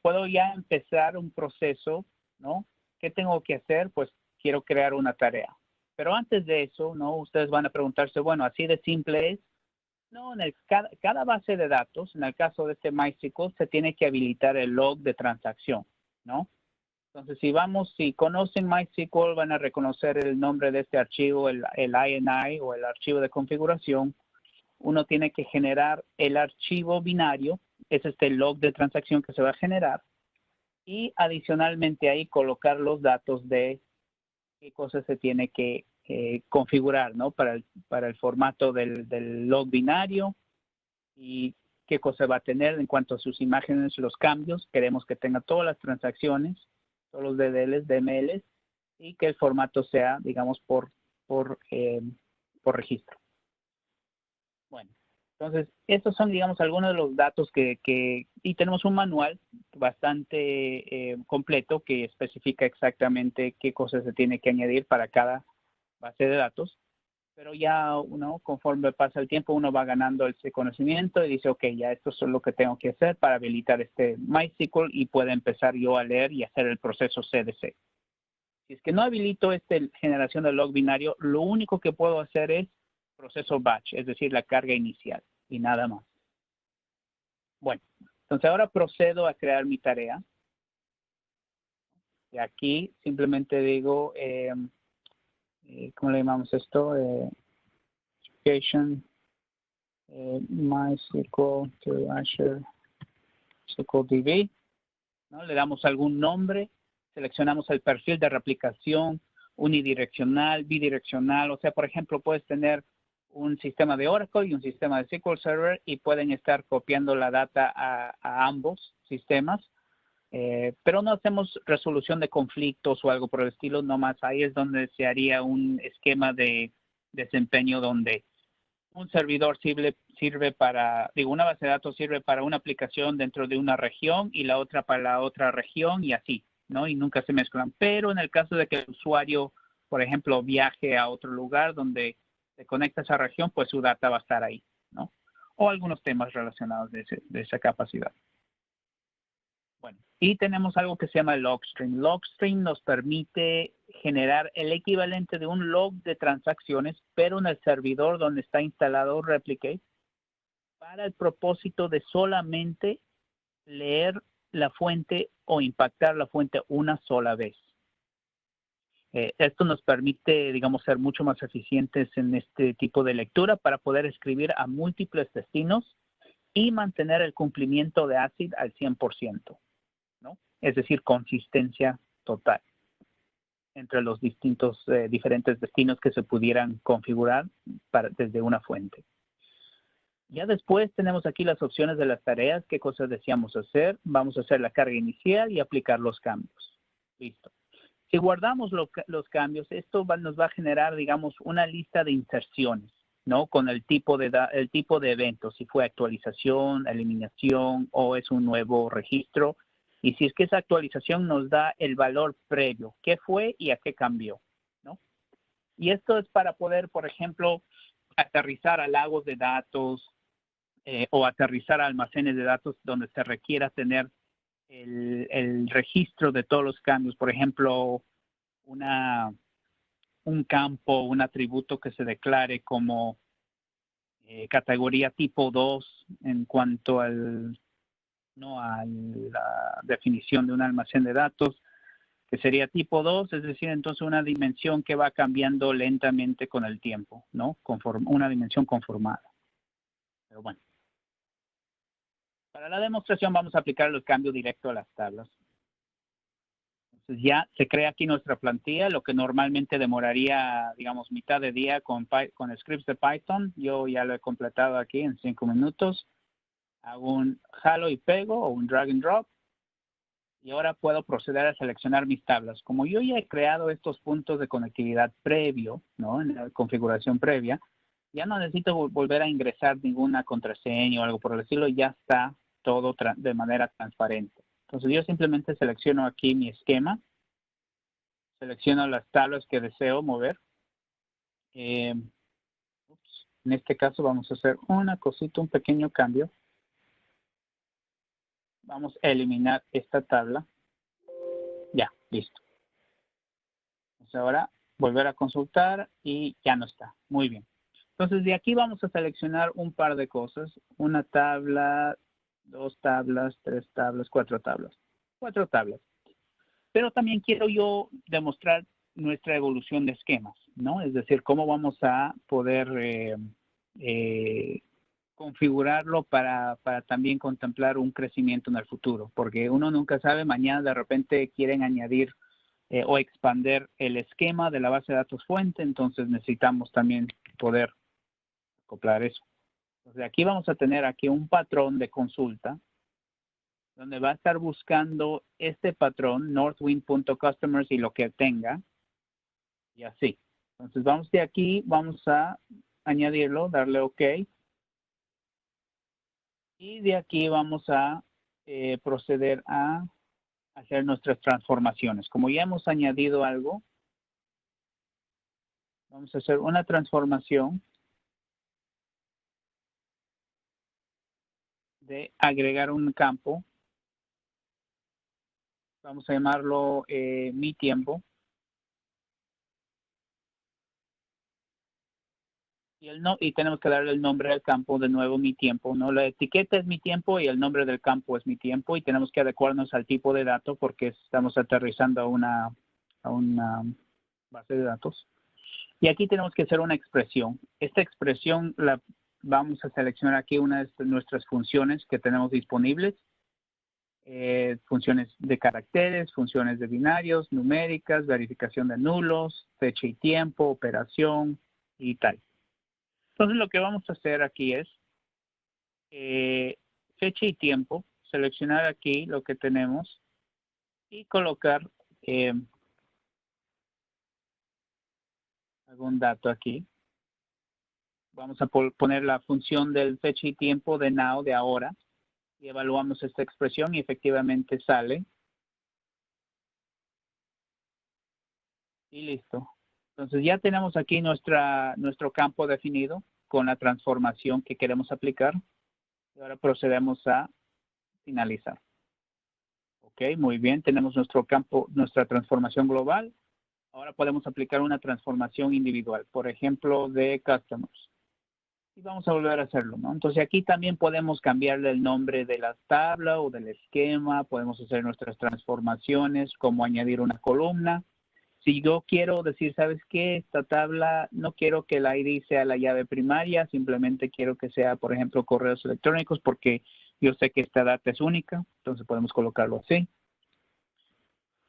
puedo ya empezar un proceso, ¿no? ¿Qué tengo que hacer? Pues quiero crear una tarea. Pero antes de eso, ¿no? Ustedes van a preguntarse, bueno, así de simple es. No, cada base de datos, en el caso de este MySQL, se tiene que habilitar el log de transacción, ¿no? Entonces, si conocen MySQL, van a reconocer el nombre de este archivo, el INI o el archivo de configuración. Uno tiene que generar el archivo binario, es este log de transacción que se va a generar, y adicionalmente ahí colocar los datos de qué cosas se tiene que configurar, ¿no? Para el formato del log binario y qué cosa va a tener en cuanto a sus imágenes, los cambios. Queremos que tenga todas las transacciones, todos los DDLs, DMLs, y que el formato sea, digamos, por registro. Bueno, entonces, estos son, digamos, algunos de los datos y tenemos un manual bastante completo que especifica exactamente qué cosas se tiene que añadir para cada base de datos, pero ya uno, conforme pasa el tiempo, uno va ganando ese conocimiento y dice, ok, ya esto es lo que tengo que hacer para habilitar este MySQL y puedo empezar yo a leer y hacer el proceso CDC. Si es que no habilito esta generación de log binario, lo único que puedo hacer es proceso batch, es decir, la carga inicial y nada más. Bueno, entonces ahora procedo a crear mi tarea. Y aquí simplemente digo, ¿cómo le llamamos esto? Application MySQL to Azure SQL DB, ¿no? Le damos algún nombre, seleccionamos el perfil de replicación, unidireccional, bidireccional. O sea, por ejemplo, puedes tener un sistema de Oracle y un sistema de SQL Server y pueden estar copiando la data a ambos sistemas. Pero no hacemos resolución de conflictos o algo por el estilo, nomás ahí es donde se haría un esquema de desempeño donde un servidor sirve para, una base de datos sirve para una aplicación dentro de una región y la otra para la otra región y así, ¿no? Y nunca se mezclan. Pero en el caso de que el usuario, por ejemplo, viaje a otro lugar donde se conecta a esa región, pues su data va a estar ahí, ¿no? O algunos temas relacionados de esa capacidad. Bueno, y tenemos algo que se llama Logstream. Logstream nos permite generar el equivalente de un log de transacciones, pero en el servidor donde está instalado Replicate, para el propósito de solamente leer la fuente o impactar la fuente una sola vez. Esto nos permite, digamos, ser mucho más eficientes en este tipo de lectura para poder escribir a múltiples destinos y mantener el cumplimiento de ACID al 100%, ¿no? Es decir, consistencia total entre los distintos, diferentes destinos que se pudieran configurar desde una fuente. Ya después tenemos aquí las opciones de las tareas, qué cosas deseamos hacer. Vamos a hacer la carga inicial y aplicar los cambios. Listo. Si guardamos los cambios, esto nos va a generar, digamos, una lista de inserciones, ¿no? Con el tipo de evento, si fue actualización, eliminación o es un nuevo registro. Y si es que esa actualización nos da el valor previo, qué fue y a qué cambió, ¿no? Y esto es para poder, por ejemplo, aterrizar a lagos de datos o aterrizar a almacenes de datos donde se requiera tener el registro de todos los cambios. Por ejemplo, un campo, un atributo que se declare como categoría tipo 2 en cuanto a la definición de un almacén de datos, que sería tipo 2, es decir, entonces una dimensión que va cambiando lentamente con el tiempo, ¿no? Una dimensión conformada. Pero bueno. Para la demostración vamos a aplicar los cambios directos a las tablas. Entonces ya se crea aquí nuestra plantilla, lo que normalmente demoraría, digamos, mitad de día con scripts de Python. Yo ya lo he completado aquí en 5 minutos. Hago un jalo y pego o un drag and drop. Y ahora puedo proceder a seleccionar mis tablas. Como yo ya he creado estos puntos de conectividad previo, ¿no? En la configuración previa, ya no necesito volver a ingresar ninguna contraseña o algo por el estilo. Ya está todo de manera transparente. Entonces yo simplemente selecciono aquí mi esquema, selecciono las tablas que deseo mover. En este caso vamos a hacer una cosita, un pequeño cambio. Vamos a eliminar esta tabla. Ya, listo. Entonces ahora volver a consultar y ya no está. Muy bien. Entonces de aquí vamos a seleccionar un par de cosas. Una tabla, 2 tablas, 3 tablas, 4 tablas. 4 tablas. Pero también quiero yo demostrar nuestra evolución de esquemas, ¿no? Es decir, cómo vamos a poder configurarlo para también contemplar un crecimiento en el futuro, porque uno nunca sabe, mañana de repente quieren añadir o expander el esquema de la base de datos fuente, entonces necesitamos también poder acoplar eso. Entonces aquí vamos a tener aquí un patrón de consulta donde va a estar buscando este patrón, northwind.customers y lo que tenga, y así. Entonces vamos de aquí, vamos a añadirlo, darle OK. Y de aquí vamos a proceder a hacer nuestras transformaciones. Como ya hemos añadido algo, vamos a hacer una transformación de agregar un campo. Vamos a llamarlo mi tiempo. Y tenemos que darle el nombre al campo de nuevo, mi tiempo, ¿no? La etiqueta es mi tiempo y el nombre del campo es mi tiempo y tenemos que adecuarnos al tipo de dato porque estamos aterrizando a una base de datos. Y aquí tenemos que hacer una expresión. Esta expresión la vamos a seleccionar aquí una de nuestras funciones que tenemos disponibles. Funciones de caracteres, funciones de binarios, numéricas, verificación de nulos, fecha y tiempo, operación y tal. Entonces lo que vamos a hacer aquí es fecha y tiempo, seleccionar aquí lo que tenemos y colocar algún dato aquí. Vamos a poner la función del fecha y tiempo de now, de ahora, y evaluamos esta expresión y efectivamente sale. Y listo. Entonces ya tenemos aquí nuestro campo definido con la transformación que queremos aplicar. Y ahora procedemos a finalizar. Ok, muy bien. Tenemos nuestro campo, nuestra transformación global. Ahora podemos aplicar una transformación individual, por ejemplo, de customers. Y vamos a volver a hacerlo, ¿no? Entonces aquí también podemos cambiarle el nombre de la tabla o del esquema. Podemos hacer nuestras transformaciones, como añadir una columna. Si yo quiero decir, ¿sabes qué? Esta tabla no quiero que el ID sea la llave primaria, simplemente quiero que sea, por ejemplo, correos electrónicos porque yo sé que esta data es única, entonces podemos colocarlo así.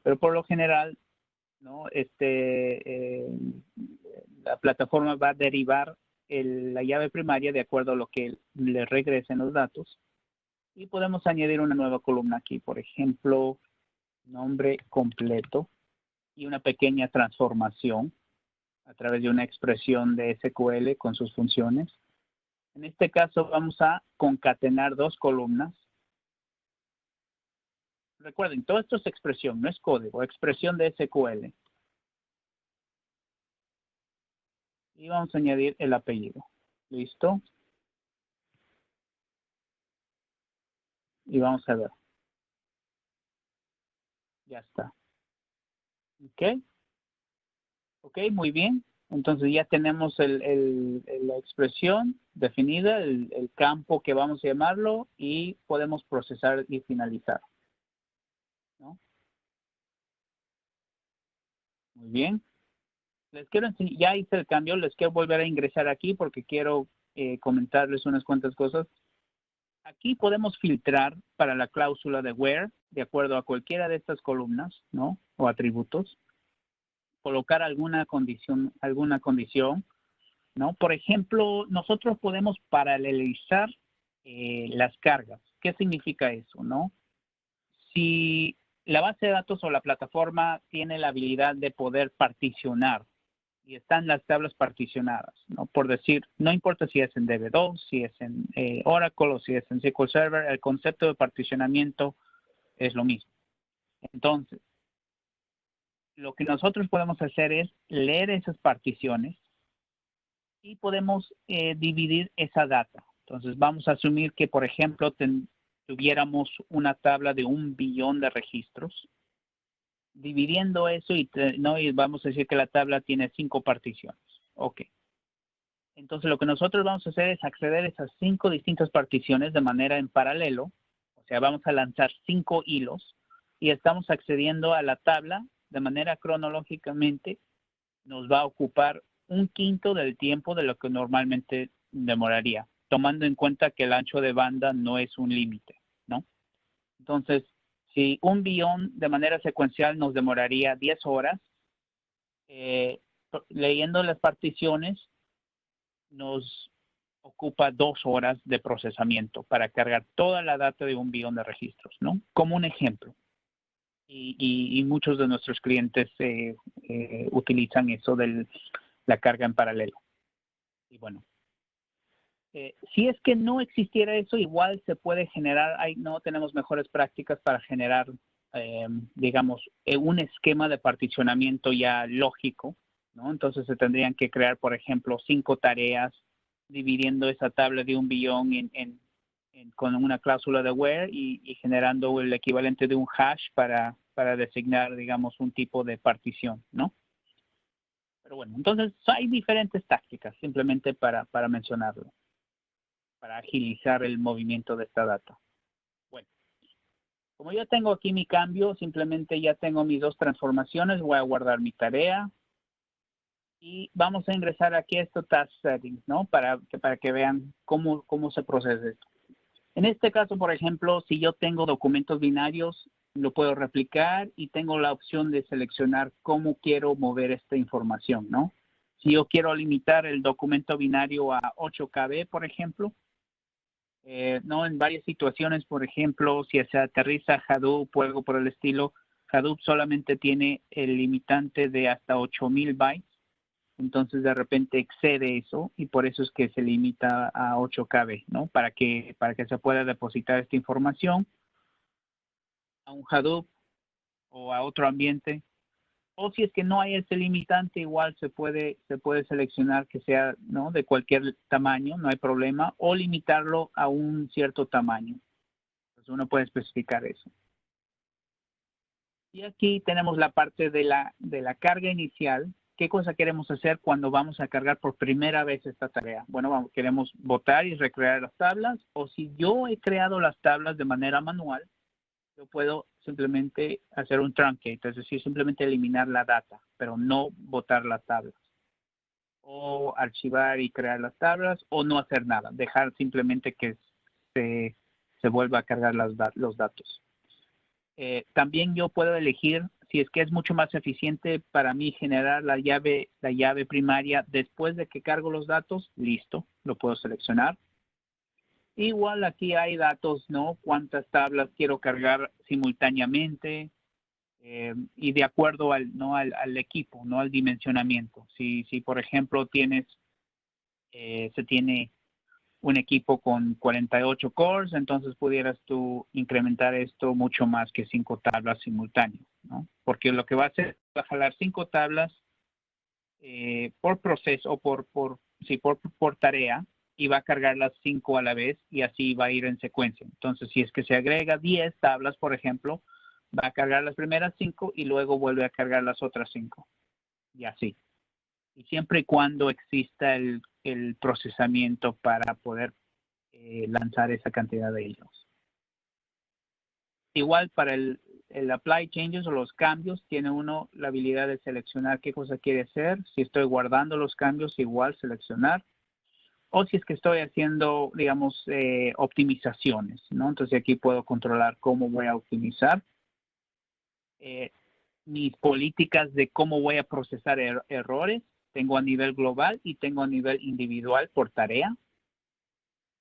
Pero por lo general, ¿no? La plataforma va a derivar la llave primaria de acuerdo a lo que le regresen los datos. Y podemos añadir una nueva columna aquí, por ejemplo, nombre completo y una pequeña transformación a través de una expresión de SQL con sus funciones. En este caso vamos a concatenar dos columnas. Recuerden, todo esto es expresión, no es código, expresión de SQL. Y vamos a añadir el apellido. ¿Listo? Y vamos a ver. Ya está. ¿Ok? Ok, muy bien. Entonces ya tenemos la expresión definida, el campo que vamos a llamarlo y podemos procesar y finalizar, ¿no? Muy bien. Les quiero enseñar, ya hice el cambio, les quiero volver a ingresar aquí porque quiero comentarles unas cuantas cosas. Aquí podemos filtrar para la cláusula de where, de acuerdo a cualquiera de estas columnas, ¿no? O atributos. Colocar alguna condición, ¿no? Por ejemplo, nosotros podemos paralelizar las cargas. ¿Qué significa eso, no? Si la base de datos o la plataforma tiene la habilidad de poder particionar y están las tablas particionadas, ¿no? Por decir, no importa si es en DB2, si es en Oracle o si es en SQL Server, el concepto de particionamiento es lo mismo. Entonces, lo que nosotros podemos hacer es leer esas particiones y podemos dividir esa data. Entonces, vamos a asumir que, por ejemplo, tuviéramos una tabla de 1 billón de registros. Dividiendo eso ¿no? Y vamos a decir que la tabla tiene 5 particiones. Ok. Entonces, lo que nosotros vamos a hacer es acceder a esas 5 distintas particiones de manera en paralelo. O sea, vamos a lanzar 5 hilos y estamos accediendo a la tabla de manera cronológicamente. Nos va a ocupar 1/5 del tiempo de lo que normalmente demoraría, tomando en cuenta que el ancho de banda no es un límite, ¿no? Entonces, si 1 billón de manera secuencial nos demoraría 10 horas, leyendo las particiones nos ocupa 2 horas de procesamiento para cargar toda la data de 1 billón de registros, ¿no? Como un ejemplo. Y muchos de nuestros clientes utilizan eso de la carga en paralelo. Y bueno, si es que no existiera eso, igual se puede generar, no tenemos mejores prácticas para generar, digamos, un esquema de particionamiento ya lógico, ¿no? Entonces se tendrían que crear, por ejemplo, 5 tareas, dividiendo esa tabla de 1 billón con una cláusula de where y generando el equivalente de un hash para designar, digamos, un tipo de partición, ¿no? Pero bueno, entonces hay diferentes tácticas, simplemente para mencionarlo, para agilizar el movimiento de esta data. Bueno, como ya tengo aquí mi cambio, simplemente ya tengo mis 2 transformaciones, voy a guardar mi tarea y vamos a ingresar aquí a estos task settings, ¿no? Para que vean cómo se procesa esto. En este caso, por ejemplo, si yo tengo documentos binarios, lo puedo replicar y tengo la opción de seleccionar cómo quiero mover esta información, ¿no? Si yo quiero limitar el documento binario a 8 KB, por ejemplo, ¿no? En varias situaciones, por ejemplo, si se aterriza Hadoop o algo por el estilo, Hadoop solamente tiene el limitante de hasta 8000 bytes. Entonces de repente excede eso y por eso es que se limita a 8 KB, ¿no? Para que se pueda depositar esta información a un Hadoop o a otro ambiente O si es que no hay ese limitante, igual se puede seleccionar que sea, ¿no?, de cualquier tamaño, no hay problema, o limitarlo a un cierto tamaño. Entonces uno puede especificar eso. Y aquí tenemos la parte de la carga inicial. ¿Qué cosa queremos hacer cuando vamos a cargar por primera vez esta tarea? Bueno, queremos botar y recrear las tablas, o si yo he creado las tablas de manera manual, yo puedo simplemente hacer un truncate, es decir, simplemente eliminar la data, pero no botar las tablas. O archivar y crear las tablas, o no hacer nada, dejar simplemente que se vuelva a cargar los datos. También yo puedo elegir si es que es mucho más eficiente para mí generar la llave primaria después de que cargo los datos. Listo, lo puedo seleccionar. Igual aquí hay datos, ¿no? Cuántas tablas quiero cargar simultáneamente y de acuerdo al equipo, ¿no? Al dimensionamiento. Si por ejemplo se tiene un equipo con 48 cores, entonces pudieras tú incrementar esto mucho más que 5 tablas simultáneas, ¿no? Porque lo que va a hacer va a jalar 5 tablas por proceso o por tarea, y va a cargar las 5 a la vez y así va a ir en secuencia. Entonces, si es que se agrega 10 tablas, por ejemplo, va a cargar las primeras 5 y luego vuelve a cargar las otras 5 y así. Y siempre y cuando exista el procesamiento para poder lanzar esa cantidad de ellos. Igual para el apply changes o los cambios, tiene uno la habilidad de seleccionar qué cosa quiere hacer. Si estoy guardando los cambios, igual seleccionar. O si es que estoy haciendo, digamos, optimizaciones, ¿no? Entonces aquí puedo controlar cómo voy a optimizar. Mis políticas de cómo voy a procesar errores. Tengo a nivel global y tengo a nivel individual por tarea.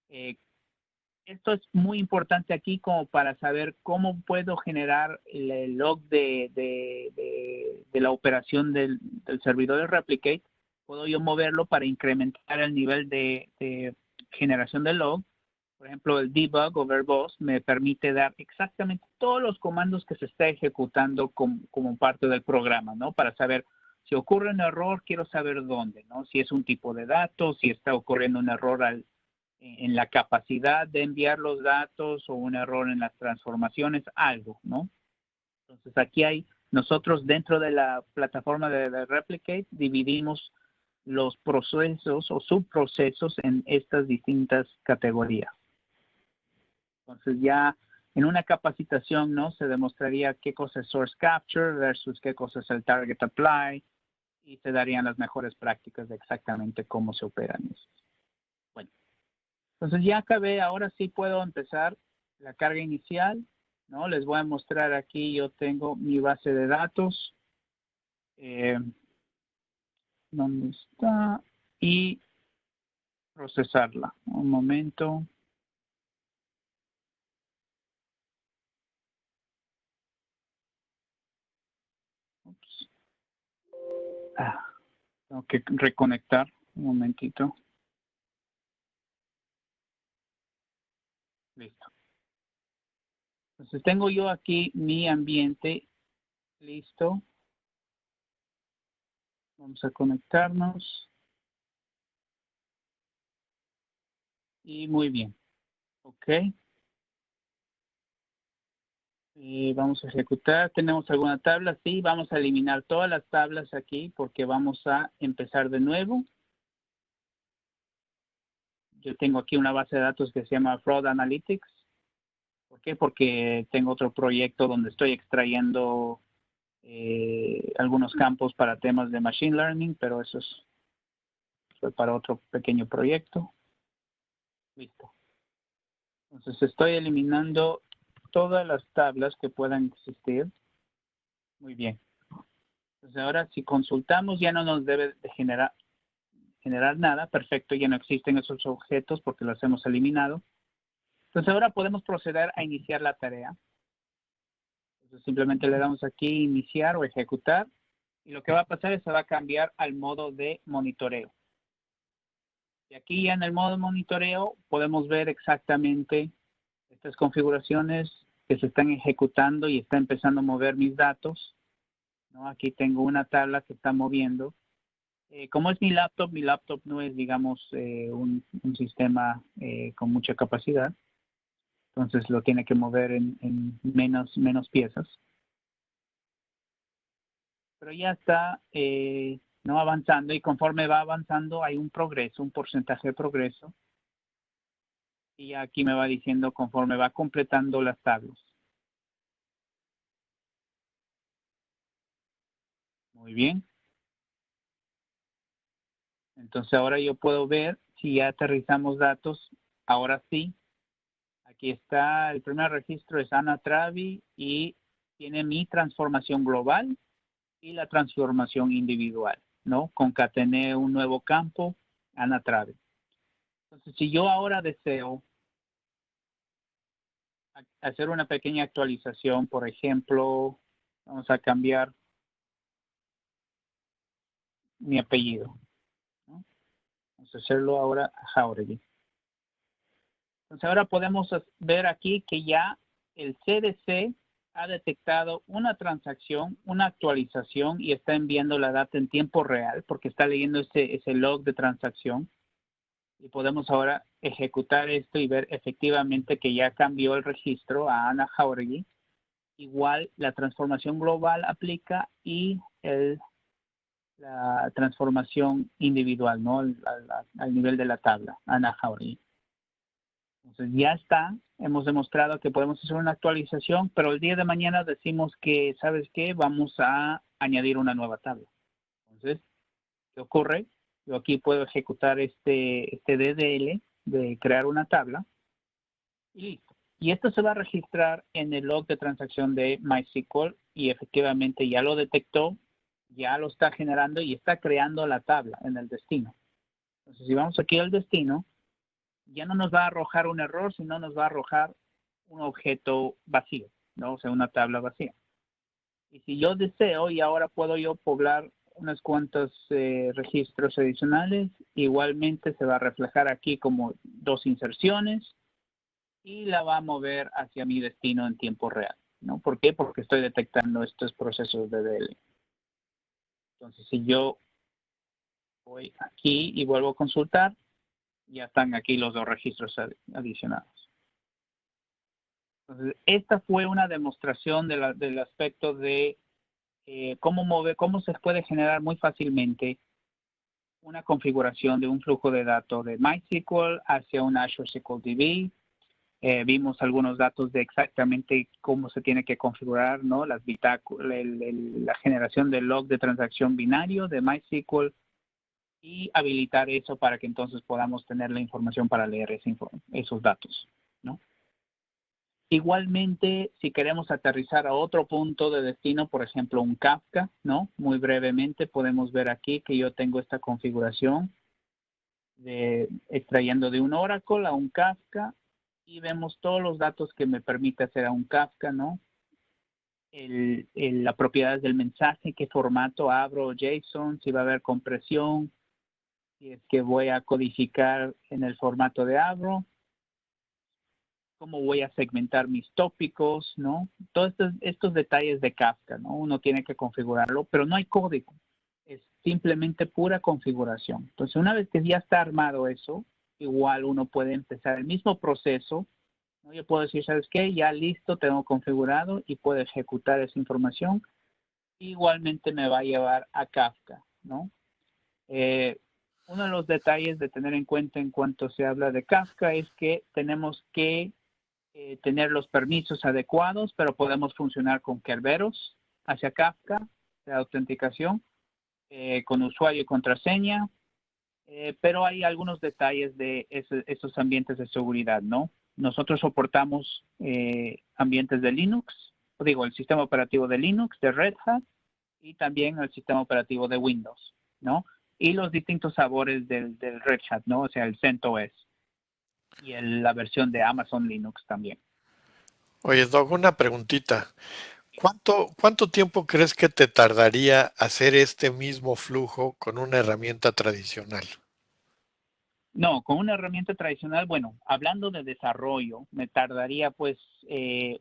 Esto es muy importante aquí como para saber cómo puedo generar el log de la operación del servidor de Replicate. Puedo yo moverlo para incrementar el nivel de generación del log. Por ejemplo, el debug o verbose me permite dar exactamente todos los comandos que se está ejecutando como parte del programa, ¿no? Para saber si ocurre un error, quiero saber dónde, ¿no? Si es un tipo de datos, si está ocurriendo un error en la capacidad de enviar los datos o un error en las transformaciones, algo, ¿no? Entonces aquí nosotros dentro de la plataforma de Replicate dividimos los procesos o subprocesos en estas distintas categorías. Entonces ya en una capacitación, ¿no?, se demostraría qué cosa es source capture versus qué cosa es el target apply y se darían las mejores prácticas de exactamente cómo se operan eso. Bueno, entonces ya acabé, ahora sí puedo empezar la carga inicial, ¿no? Les voy a mostrar aquí, yo tengo mi base de datos. ¿Dónde está? Y procesarla. Un momento. Ups. Tengo que reconectar. Un momentito. Listo. Entonces tengo yo aquí mi ambiente listo. Vamos a conectarnos. Y muy bien. Ok. Y vamos a ejecutar. ¿Tenemos alguna tabla? Sí, vamos a eliminar todas las tablas aquí porque vamos a empezar de nuevo. Yo tengo aquí una base de datos que se llama Fraud Analytics. ¿Por qué? Porque tengo otro proyecto donde estoy extrayendo algunos campos para temas de Machine Learning, pero eso fue para otro pequeño proyecto. Listo. Entonces estoy eliminando todas las tablas que puedan existir. Muy bien. Entonces ahora si consultamos ya no nos debe de generar nada. Perfecto, ya no existen esos objetos porque los hemos eliminado. Entonces ahora podemos proceder a iniciar la tarea. Entonces simplemente le damos aquí iniciar o ejecutar. Y lo que va a pasar es que se va a cambiar al modo de monitoreo. Y aquí ya en el modo de monitoreo podemos ver exactamente estas configuraciones que se están ejecutando y está empezando a mover mis datos. ¿no? Aquí tengo una tabla que está moviendo. Como es mi laptop no es, digamos, un sistema con mucha capacidad. Entonces lo tiene que mover en menos piezas. Pero ya está no avanzando, y conforme va avanzando hay un progreso, un porcentaje de progreso. Y aquí me va diciendo conforme va completando las tablas. Muy bien. Entonces ahora yo puedo ver si ya aterrizamos datos. Ahora sí. Aquí está, el primer registro es Ana Travi y tiene mi transformación global y la transformación individual, ¿no? Concatené un nuevo campo, Ana Travi. Entonces, si yo ahora deseo hacer una pequeña actualización, por ejemplo, vamos a cambiar mi apellido, ¿no? Vamos a hacerlo ahora a Jauregui. Entonces ahora podemos ver aquí que ya el CDC ha detectado una transacción, una actualización y está enviando la data en tiempo real porque está leyendo ese log de transacción. Y podemos ahora ejecutar esto y ver efectivamente que ya cambió el registro a Ana Jauregui. Igual la transformación global aplica y la transformación individual, ¿no? Al nivel de la tabla, Ana Jauregui. Entonces ya está, hemos demostrado que podemos hacer una actualización, pero el día de mañana decimos que, ¿sabes qué? Vamos a añadir una nueva tabla. Entonces, ¿qué ocurre? Yo aquí puedo ejecutar este DDL de crear una tabla y listo. Y esto se va a registrar en el log de transacción de MySQL y efectivamente ya lo detectó, ya lo está generando y está creando la tabla en el destino. Entonces, si vamos aquí al destino, ya no nos va a arrojar un error, sino nos va a arrojar un objeto vacío, ¿no? O sea, una tabla vacía. Y si yo deseo, y ahora puedo yo poblar unos cuantos registros adicionales, igualmente se va a reflejar aquí como 2 inserciones y la va a mover hacia mi destino en tiempo real, ¿no? ¿Por qué? Porque estoy detectando estos procesos de DL. Entonces, si yo voy aquí y vuelvo a consultar, ya están aquí los 2 registros adicionados. Entonces, esta fue una demostración del aspecto de cómo se puede generar muy fácilmente una configuración de un flujo de datos de MySQL hacia un Azure SQL DB. Vimos algunos datos de exactamente cómo se tiene que configurar, ¿no? La generación del log de transacción binario de MySQL y habilitar eso para que entonces podamos tener la información para leer esos datos, ¿no? Igualmente, si queremos aterrizar a otro punto de destino, por ejemplo, un Kafka, ¿no? Muy brevemente podemos ver aquí que yo tengo esta configuración extrayendo de un Oracle a un Kafka y vemos todos los datos que me permite hacer a un Kafka, ¿no? La propiedad del mensaje, qué formato abro, JSON, si va a haber compresión, si es que voy a codificar en el formato de abro, cómo voy a segmentar mis tópicos, ¿no? Todos estos detalles de Kafka, ¿no? Uno tiene que configurarlo, pero no hay código. Es simplemente pura configuración. Entonces, una vez que ya está armado eso, igual uno puede empezar el mismo proceso, ¿no? Yo puedo decir, ¿sabes qué? Ya listo, tengo configurado y puedo ejecutar esa información. Igualmente me va a llevar a Kafka, ¿no? Uno de los detalles de tener en cuenta en cuanto se habla de Kafka es que tenemos que tener los permisos adecuados, pero podemos funcionar con Kerberos hacia Kafka de autenticación, con usuario y contraseña, pero hay algunos detalles de esos ambientes de seguridad, ¿no? Nosotros soportamos ambientes de Linux, digo, el sistema operativo de Linux, de Red Hat, y también el sistema operativo de Windows, ¿no? Y los distintos sabores del Red Hat, ¿no? O sea, el CentOS y la versión de Amazon Linux también. Oye, Doc, una preguntita. ¿Cuánto tiempo crees que te tardaría hacer este mismo flujo con una herramienta tradicional? No, con una herramienta tradicional, bueno, hablando de desarrollo, me tardaría pues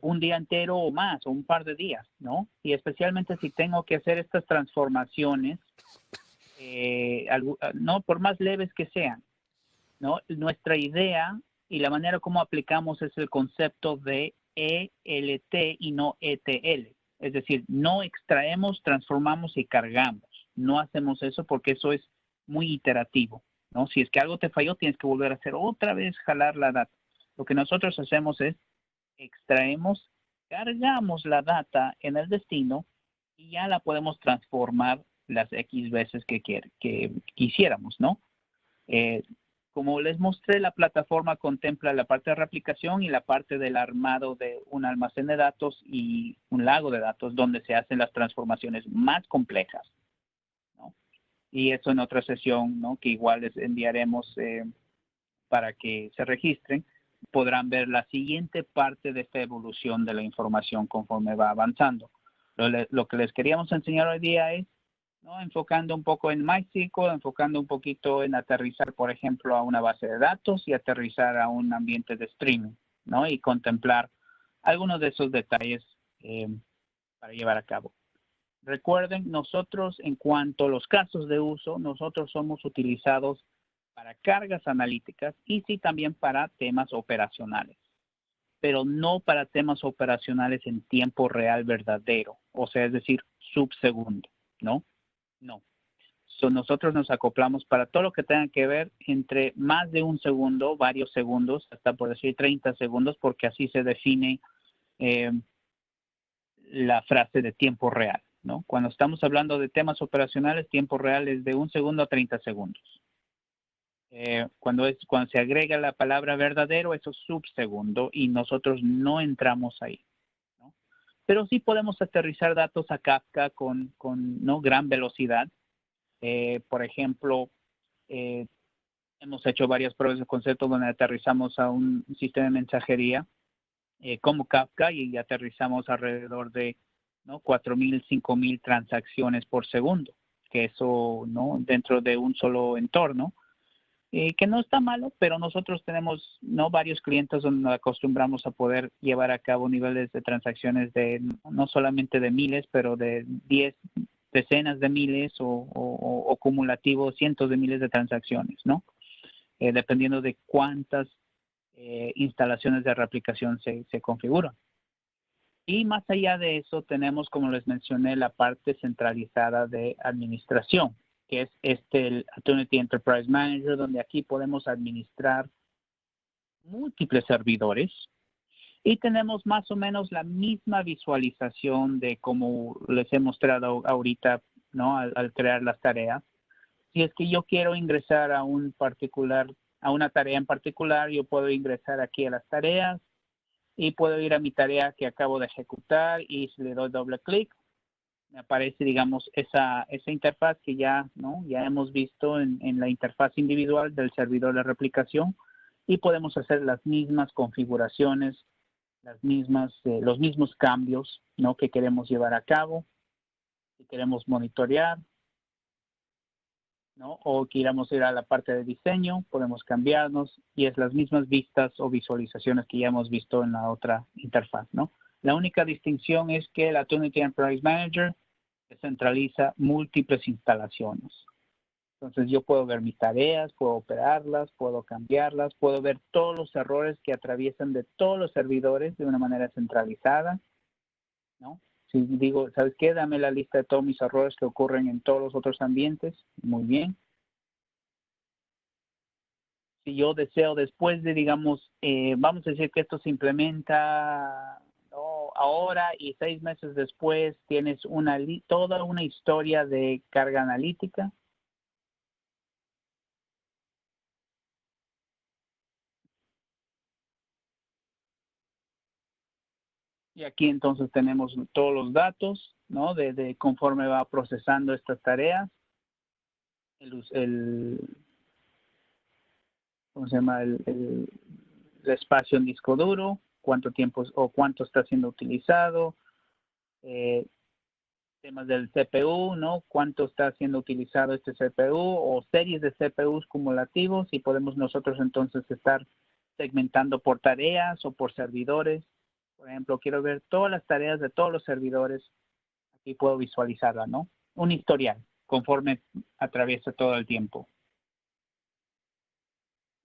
un día entero o más, o un par de días, ¿no? Y especialmente si tengo que hacer estas transformaciones, no por más leves que sean, ¿no? Nuestra idea y la manera como aplicamos es el concepto de ELT y no ETL. Es decir, no extraemos, transformamos y cargamos. No hacemos eso porque eso es muy iterativo, ¿no? Si es que algo te falló, tienes que volver a hacer otra vez, jalar la data. Lo que nosotros hacemos es extraemos, cargamos la data en el destino y ya la podemos transformar las X veces que quisiéramos, ¿no? Eh, como les mostré, la plataforma contempla la parte de replicación y la parte del armado de un almacén de datos y un lago de datos donde se hacen las transformaciones más complejas, ¿no? Y eso en otra sesión, ¿no? Que igual les enviaremos para que se registren, podrán ver la siguiente parte de esta evolución de la información conforme va avanzando. Lo que les queríamos enseñar hoy día es, ¿no? Enfocando un poco en MySQL, enfocando un poquito en aterrizar, por ejemplo, a una base de datos y aterrizar a un ambiente de streaming, ¿no? Y contemplar algunos de esos detalles para llevar a cabo. Recuerden, nosotros en cuanto a los casos de uso, nosotros somos utilizados para cargas analíticas y sí también para temas operacionales, pero no para temas operacionales en tiempo real verdadero, o sea, es decir, subsegundo, ¿no? No. Nosotros nos acoplamos para todo lo que tenga que ver entre más de un segundo, varios segundos, hasta por decir 30 segundos, porque así se define eh, la frase de tiempo real, ¿no? Cuando estamos hablando de temas operacionales, tiempo real es de un segundo a 30 segundos. Cuando se agrega la palabra verdadero, eso es subsegundo y nosotros no entramos ahí, ¿no? Pero sí podemos aterrizar datos a Kafka con ¿no? gran velocidad. Por ejemplo, hemos hecho varias pruebas de concepto donde aterrizamos a un sistema de mensajería como Kafka y aterrizamos alrededor de, ¿no? 4.000, 5.000 transacciones por segundo, que eso, ¿no? Dentro de un solo entorno, que no está malo, pero nosotros tenemos, ¿no? varios clientes donde nos acostumbramos a poder llevar a cabo niveles de transacciones de no solamente de miles, pero de 10, decenas de miles o cumulativos cientos de miles de transacciones, ¿no? Dependiendo de cuántas instalaciones de replicación se configuran. Y más allá de eso, tenemos, como les mencioné, la parte centralizada de administración, que es el Attunity Enterprise Manager, donde aquí podemos administrar múltiples servidores y tenemos más o menos la misma visualización de como les he mostrado ahorita, ¿no? Al crear las tareas. Si es que yo quiero ingresar a una tarea en particular, yo puedo ingresar aquí a las tareas y puedo ir a mi tarea que acabo de ejecutar y si le doy doble clic, me aparece, digamos, esa interfaz que ya, ¿no? ya hemos visto en la interfaz individual del servidor de replicación y podemos hacer las mismas configuraciones, los mismos cambios, ¿no? que queremos llevar a cabo, si queremos monitorear, ¿no? o queramos ir a la parte de diseño, podemos cambiarnos y es las mismas vistas o visualizaciones que ya hemos visto en la otra interfaz, ¿no? La única distinción es que el Attunity Enterprise Manager centraliza múltiples instalaciones. Entonces yo puedo ver mis tareas, puedo operarlas, puedo cambiarlas, puedo ver todos los errores que atraviesan de todos los servidores de una manera centralizada, ¿no? Si digo, ¿sabes qué? Dame la lista de todos mis errores que ocurren en todos los otros ambientes. Muy bien. Si yo deseo después de, digamos, vamos a decir que esto se implementa, ¿no? ahora y 6 meses después tienes toda una historia de carga analítica. Y aquí entonces tenemos todos los datos, ¿no? De conforme va procesando estas tareas, ¿cómo se llama? El espacio en disco duro, cuánto tiempo o cuánto está siendo utilizado, temas del CPU, ¿no? Cuánto está siendo utilizado este CPU o series de CPUs cumulativos y podemos nosotros entonces estar segmentando por tareas o por servidores. Por ejemplo, quiero ver todas las tareas de todos los servidores. Aquí puedo visualizarla, ¿no? Un historial conforme atraviesa todo el tiempo.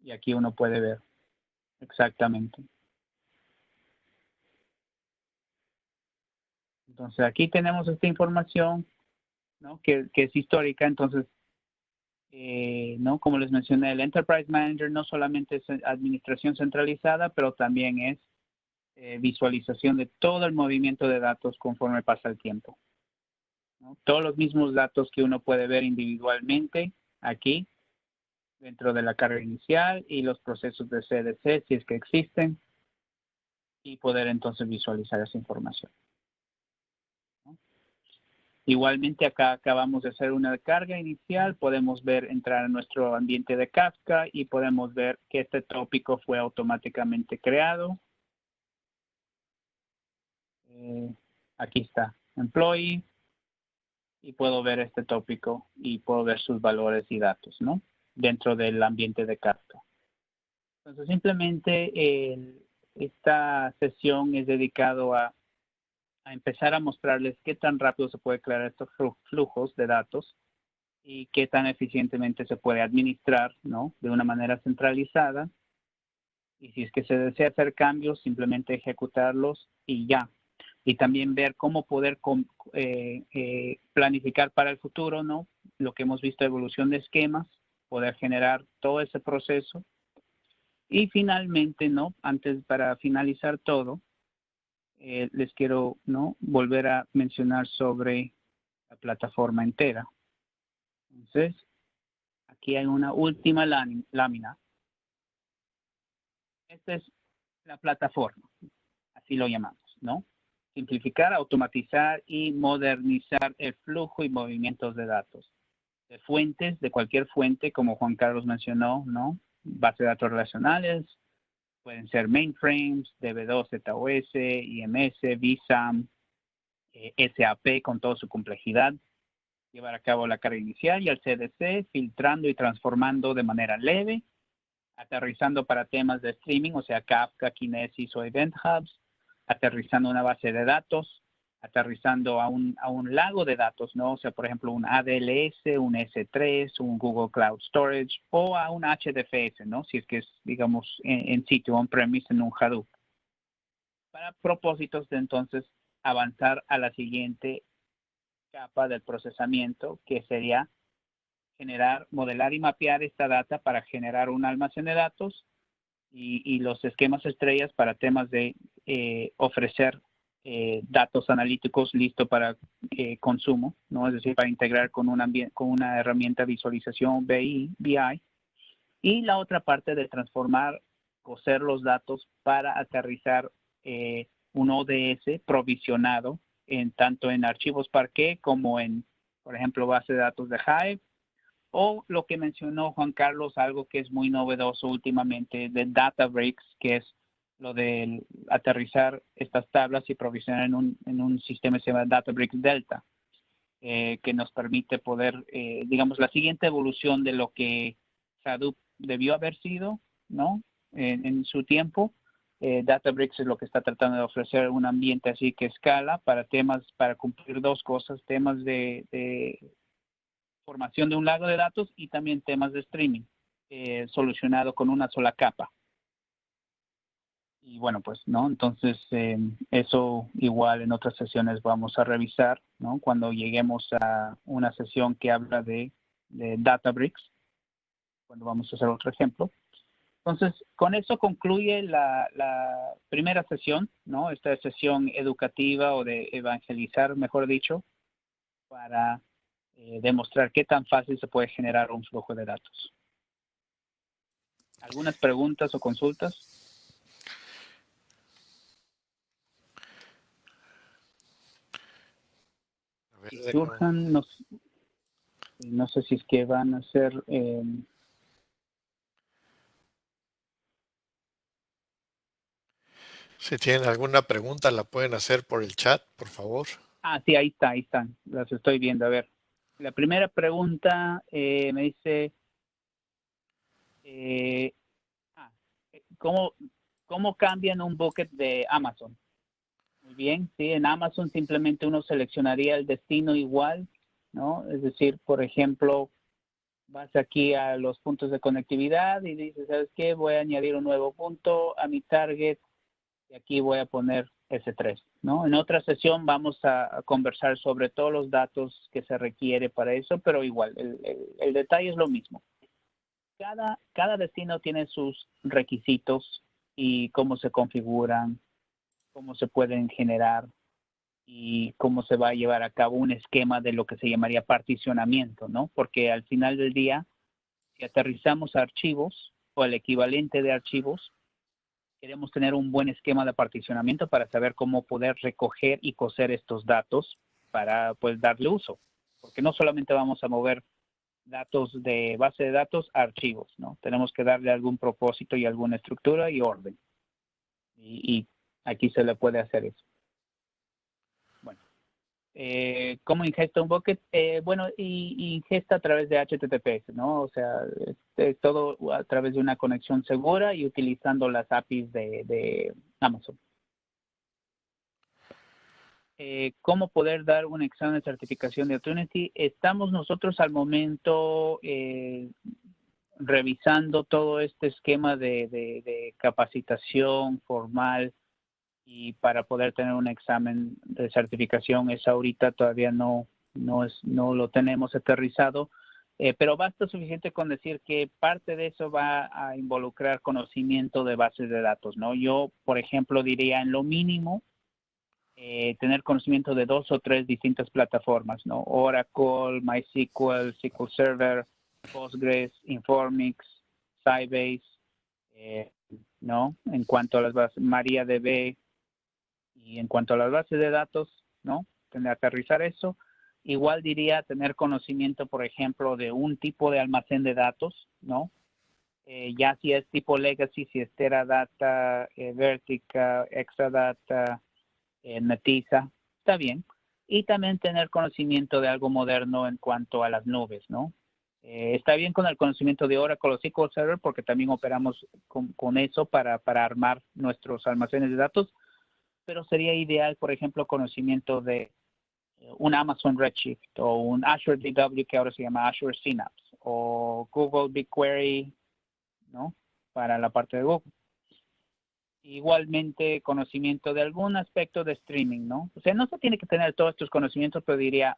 Y aquí uno puede ver exactamente. Entonces aquí tenemos esta información, ¿no? que es histórica. Entonces, ¿no? Como les mencioné, el Enterprise Manager no solamente es administración centralizada, pero también es visualización de todo el movimiento de datos conforme pasa el tiempo, ¿no? Todos los mismos datos que uno puede ver individualmente aquí dentro de la carga inicial y los procesos de CDC si es que existen y poder entonces visualizar esa información, ¿no? Igualmente acá acabamos de hacer una carga inicial, podemos ver entrar a nuestro ambiente de Kafka y podemos ver que este tópico fue automáticamente creado. Aquí está, employee, y puedo ver este tópico y puedo ver sus valores y datos, ¿no? Dentro del ambiente de Kafka. Entonces simplemente esta sesión es dedicado a empezar a mostrarles qué tan rápido se puede crear estos flujos de datos y qué tan eficientemente se puede administrar, ¿no? De una manera centralizada. Y si es que se desea hacer cambios, simplemente ejecutarlos y ya. Y también ver cómo poder planificar para el futuro, ¿no? Lo que hemos visto, evolución de esquemas, poder generar todo ese proceso. Y finalmente, ¿no? Antes, para finalizar todo, les quiero, ¿no? Volver a mencionar sobre la plataforma entera. Entonces, aquí hay una última lámina. Esta es la plataforma, así lo llamamos, ¿no? Simplificar, automatizar y modernizar el flujo y movimientos de datos. De fuentes, de cualquier fuente, como Juan Carlos mencionó, ¿no? Bases de datos relacionales, pueden ser mainframes, DB2, ZOS, IMS, VSAM, SAP con toda su complejidad, llevar a cabo la carga inicial y el CDC, filtrando y transformando de manera leve, aterrizando para temas de streaming, o sea, Kafka, Kinesis o Event Hubs, aterrizando una base de datos, aterrizando a un lago de datos, ¿no? O sea, por ejemplo, un ADLS, un S3, un Google Cloud Storage o a un HDFS, ¿no? Si es que es, digamos, en sitio, on-premise, en un Hadoop. Para propósitos de entonces avanzar a la siguiente capa del procesamiento, que sería generar, modelar y mapear esta data para generar un almacén de datos y los esquemas estrellas para temas de ofrecer datos analíticos listos para consumo, ¿no? Es decir, para integrar con una herramienta de visualización BI. Y la otra parte de transformar, coser los datos para aterrizar un ODS provisionado tanto en archivos Parquet como en, por ejemplo, base de datos de Hive, o lo que mencionó Juan Carlos, algo que es muy novedoso últimamente de Databricks, que es lo de aterrizar estas tablas y provisionar en un sistema que se llama Databricks Delta, que nos permite poder, digamos, la siguiente evolución de lo que Hadoop debió haber sido, ¿no? En su tiempo. Databricks es lo que está tratando de ofrecer un ambiente así que escala para temas, para cumplir dos cosas, temas de formación de un lago de datos y también temas de streaming, solucionado con una sola capa. Y bueno, pues, ¿no? Entonces, eso igual en otras sesiones vamos a revisar, ¿no? Cuando lleguemos a una sesión que habla de Databricks, cuando vamos a hacer otro ejemplo. Entonces, con eso concluye la primera sesión, ¿no? Esta sesión educativa o de evangelizar, mejor dicho, para demostrar qué tan fácil se puede generar un flujo de datos. ¿Algunas preguntas o consultas? A ver, Surjan, no sé si es que van a ser... si tienen alguna pregunta, la pueden hacer por el chat, por favor. Sí, ahí está, ahí están. Las estoy viendo. A ver, la primera pregunta me dice, eh, ah, ¿cómo, ¿cómo cambian un bucket de Amazon? Muy bien, sí, en Amazon simplemente uno seleccionaría el destino igual, ¿no? Es decir, por ejemplo, vas aquí a los puntos de conectividad y dices, ¿sabes qué? Voy a añadir un nuevo punto a mi target y aquí voy a poner S3, ¿no? En otra sesión vamos a conversar sobre todos los datos que se requiere para eso, pero igual, el detalle es lo mismo. Cada destino tiene sus requisitos y cómo se configuran, cómo se pueden generar y cómo se va a llevar a cabo un esquema de lo que se llamaría particionamiento, ¿no? Porque al final del día, si aterrizamos archivos o el equivalente de archivos, queremos tener un buen esquema de particionamiento para saber cómo poder recoger y coser estos datos para pues darle uso. Porque no solamente vamos a mover datos de base de datos a archivos, ¿no? Tenemos que darle algún propósito y alguna estructura y orden. Y aquí se le puede hacer eso. Bueno, ¿cómo ingesta un bucket? Bueno, y ingesta a través de HTTPS, ¿no? O sea, todo a través de una conexión segura y utilizando las APIs de Amazon. ¿Cómo poder dar un examen de certificación de Opportunity? Estamos nosotros al momento revisando todo este esquema de capacitación formal y para poder tener un examen de certificación. Es ahorita todavía no lo tenemos aterrizado, pero basta suficiente con decir que parte de eso va a involucrar conocimiento de bases de datos, ¿no? Yo, por ejemplo, diría en lo mínimo tener conocimiento de 2 o 3 distintas plataformas, ¿no? Oracle, MySQL, SQL Server, Postgres, Informix, Sybase, ¿no? En cuanto a las bases, MariaDB, y en cuanto a las bases de datos, ¿no? Tener aterrizar eso. Igual diría tener conocimiento, por ejemplo, de un tipo de almacén de datos, ¿no? Ya si es tipo legacy, si es Teradata, Vertica, Exadata, Netezza, está bien. Y también tener conocimiento de algo moderno en cuanto a las nubes, ¿no? Está bien con el conocimiento de Oracle o SQL Server porque también operamos con eso para armar nuestros almacenes de datos, pero sería ideal, por ejemplo, conocimiento de un Amazon Redshift o un Azure BW que ahora se llama Azure Synapse o Google BigQuery, ¿no? Para la parte de Google. Igualmente conocimiento de algún aspecto de streaming, ¿no? O sea, no se tiene que tener todos estos conocimientos, pero diría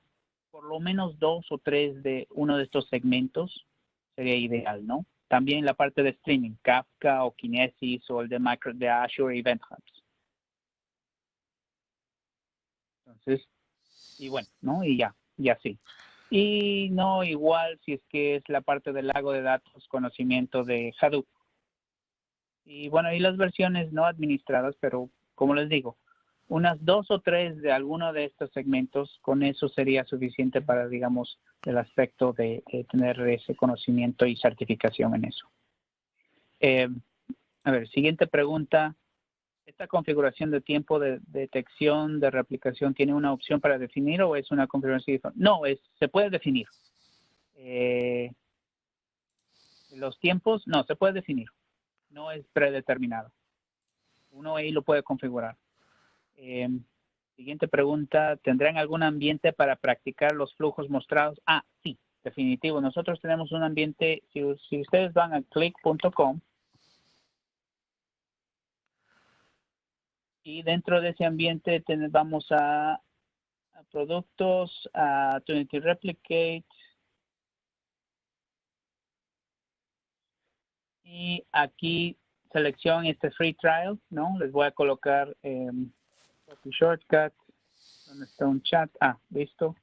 por lo menos 2 o 3 de uno de estos segmentos sería ideal, ¿no? También la parte de streaming, Kafka o Kinesis o el de Azure Event Hubs. Entonces, y bueno, ¿no? Y ya sí. Y no igual si es que es la parte del lago de datos, conocimiento de Hadoop. Y bueno, y las versiones no administradas, pero como les digo, unas 2 o 3 de alguno de estos segmentos, con eso sería suficiente para, digamos, el aspecto de tener ese conocimiento y certificación en eso. A ver, siguiente pregunta. ¿Esta configuración de tiempo de detección de replicación tiene una opción para definir o es una configuración? No, se puede definir. Los tiempos, no, se puede definir. No es predeterminado. Uno ahí lo puede configurar. Siguiente pregunta. ¿Tendrán algún ambiente para practicar los flujos mostrados? Sí, definitivo. Nosotros tenemos un ambiente, si ustedes van a click.com, y dentro de ese ambiente vamos a productos, a Opportunity Replicate, y aquí selección este free trial, ¿no? Les voy a colocar shortcut, donde está un chat, listo.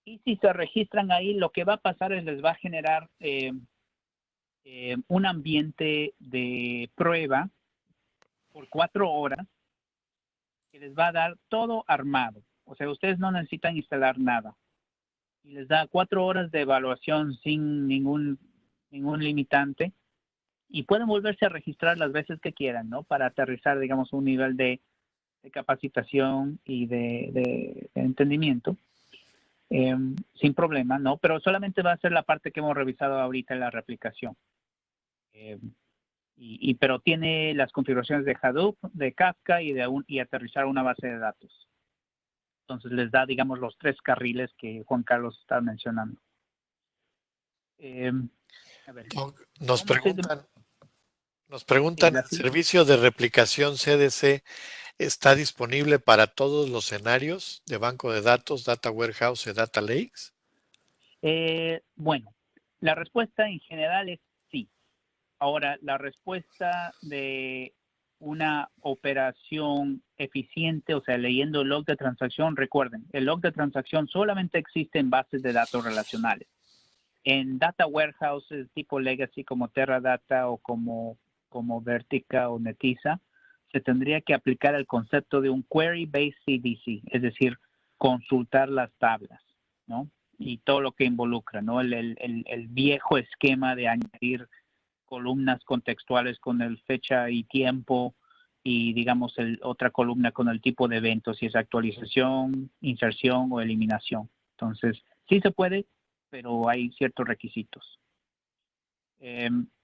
Y si se registran ahí, lo que va a pasar es les va a generar un ambiente de prueba por 4 horas que les va a dar todo armado. O sea, ustedes no necesitan instalar nada. Y les da 4 horas de evaluación sin ningún limitante. Y pueden volverse a registrar las veces que quieran, ¿no? Para aterrizar, digamos, un nivel de capacitación y de entendimiento, sin problema, ¿no? Pero solamente va a ser la parte que hemos revisado ahorita en la replicación. Pero tiene las configuraciones de Hadoop, de Kafka y aterrizar una base de datos. Entonces les da, digamos, los 3 carriles que Juan Carlos está mencionando. A ver, Nos preguntan, sí, ¿el servicio de replicación CDC está disponible para todos los escenarios de banco de datos, data warehouse y data lakes? Bueno, la respuesta en general es sí. Ahora, la respuesta de una operación eficiente, o sea, leyendo el log de transacción, recuerden, el log de transacción solamente existe en bases de datos relacionales. En data warehouses tipo legacy como Teradata o como Vertica o Netezza, se tendría que aplicar el concepto de un query-based CDC, es decir, consultar las tablas, ¿no? Y todo lo que involucra, ¿no? El viejo esquema de añadir columnas contextuales con el fecha y tiempo y, digamos, otra columna con el tipo de evento, si es actualización, inserción o eliminación. Entonces, sí se puede, pero hay ciertos requisitos.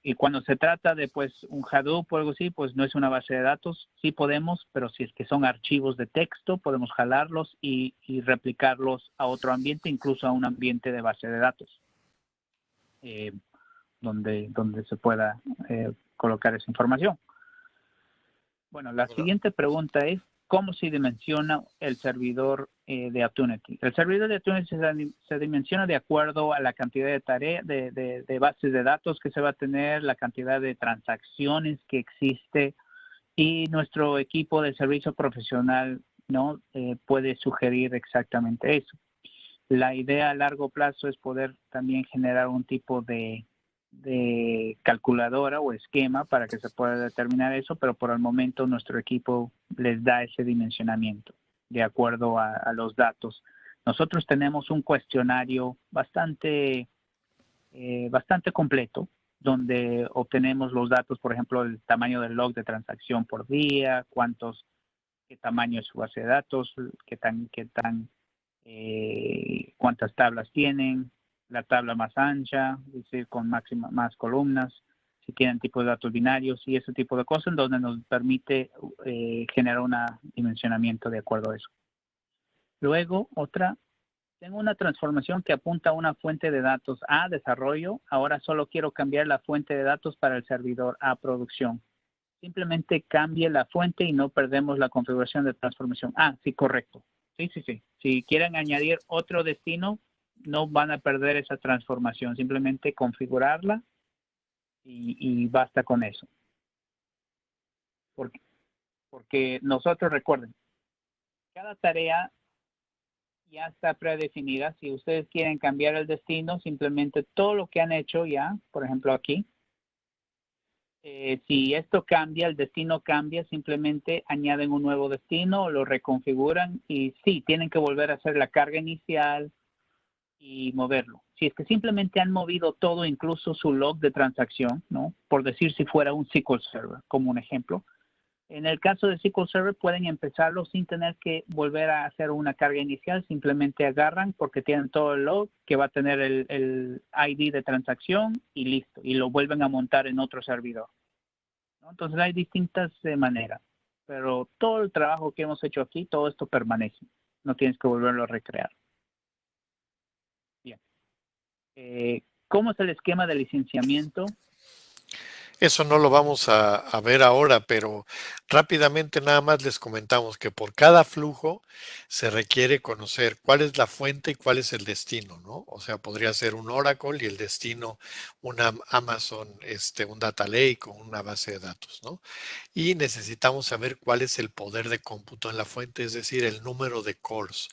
Y cuando se trata de pues un Hadoop o algo así, pues no es una base de datos, sí podemos, pero si es que son archivos de texto, podemos jalarlos y replicarlos a otro ambiente, incluso a un ambiente de base de datos, donde se pueda colocar esa información. Bueno, la siguiente pregunta es, ¿cómo se dimensiona el servidor de Optunity? El servidor de Optunity se dimensiona de acuerdo a la cantidad de tareas, de bases de datos que se va a tener, la cantidad de transacciones que existe, y nuestro equipo de servicio profesional, ¿no? Puede sugerir exactamente eso. La idea a largo plazo es poder también generar un tipo de calculadora o esquema para que se pueda determinar eso, pero por el momento nuestro equipo les da ese dimensionamiento de acuerdo a los datos. Nosotros tenemos un cuestionario bastante completo, donde obtenemos los datos, por ejemplo, el tamaño del log de transacción por día, qué tamaño es su base de datos, cuántas tablas tienen, la tabla más ancha, es decir, con más columnas, si tienen tipos de datos binarios y ese tipo de cosas, donde nos permite generar un dimensionamiento de acuerdo a eso. Luego, tengo una transformación que apunta a una fuente de datos a desarrollo. Ahora solo quiero cambiar la fuente de datos para el servidor a producción. Simplemente cambie la fuente y no perdemos la configuración de transformación. Sí, correcto. Sí. Si quieren añadir otro destino, no van a perder esa transformación. Simplemente configurarla y basta con eso. Porque nosotros, recuerden, cada tarea ya está predefinida. Si ustedes quieren cambiar el destino, simplemente todo lo que han hecho ya, por ejemplo aquí, si esto cambia, el destino cambia, simplemente añaden un nuevo destino, lo reconfiguran y sí, tienen que volver a hacer la carga inicial y moverlo. Si es que simplemente han movido todo, incluso su log de transacción, ¿no? Por decir si fuera un SQL Server, como un ejemplo. En el caso de SQL Server pueden empezarlo sin tener que volver a hacer una carga inicial, simplemente agarran porque tienen todo el log que va a tener el ID de transacción y listo, y lo vuelven a montar en otro servidor, ¿no? Entonces hay distintas maneras, pero todo el trabajo que hemos hecho aquí, todo esto permanece, no tienes que volverlo a recrear. Bien. ¿Cómo es el esquema de licenciamiento? Eso no lo vamos a ver ahora, pero rápidamente nada más les comentamos que por cada flujo se requiere conocer cuál es la fuente y cuál es el destino, ¿no? O sea, podría ser un Oracle y el destino una Amazon, un Data Lake o una base de datos, ¿no? Y necesitamos saber cuál es el poder de cómputo en la fuente, es decir, el número de cores,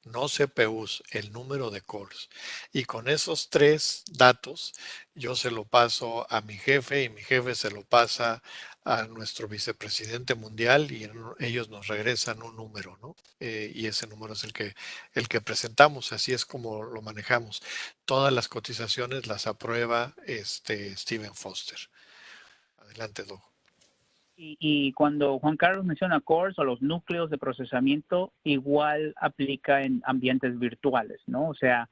no CPUs, el número de cores. Y con esos 3 datos, yo se lo paso a mi jefe y mi jefe se lo pasa a nuestro vicepresidente mundial y ellos nos regresan un número, ¿no? Y ese número es el que presentamos, así es como lo manejamos. Todas las cotizaciones las aprueba Steven Foster. Adelante, Doug. Y cuando Juan Carlos menciona cores o los núcleos de procesamiento, igual aplica en ambientes virtuales, ¿no? O sea,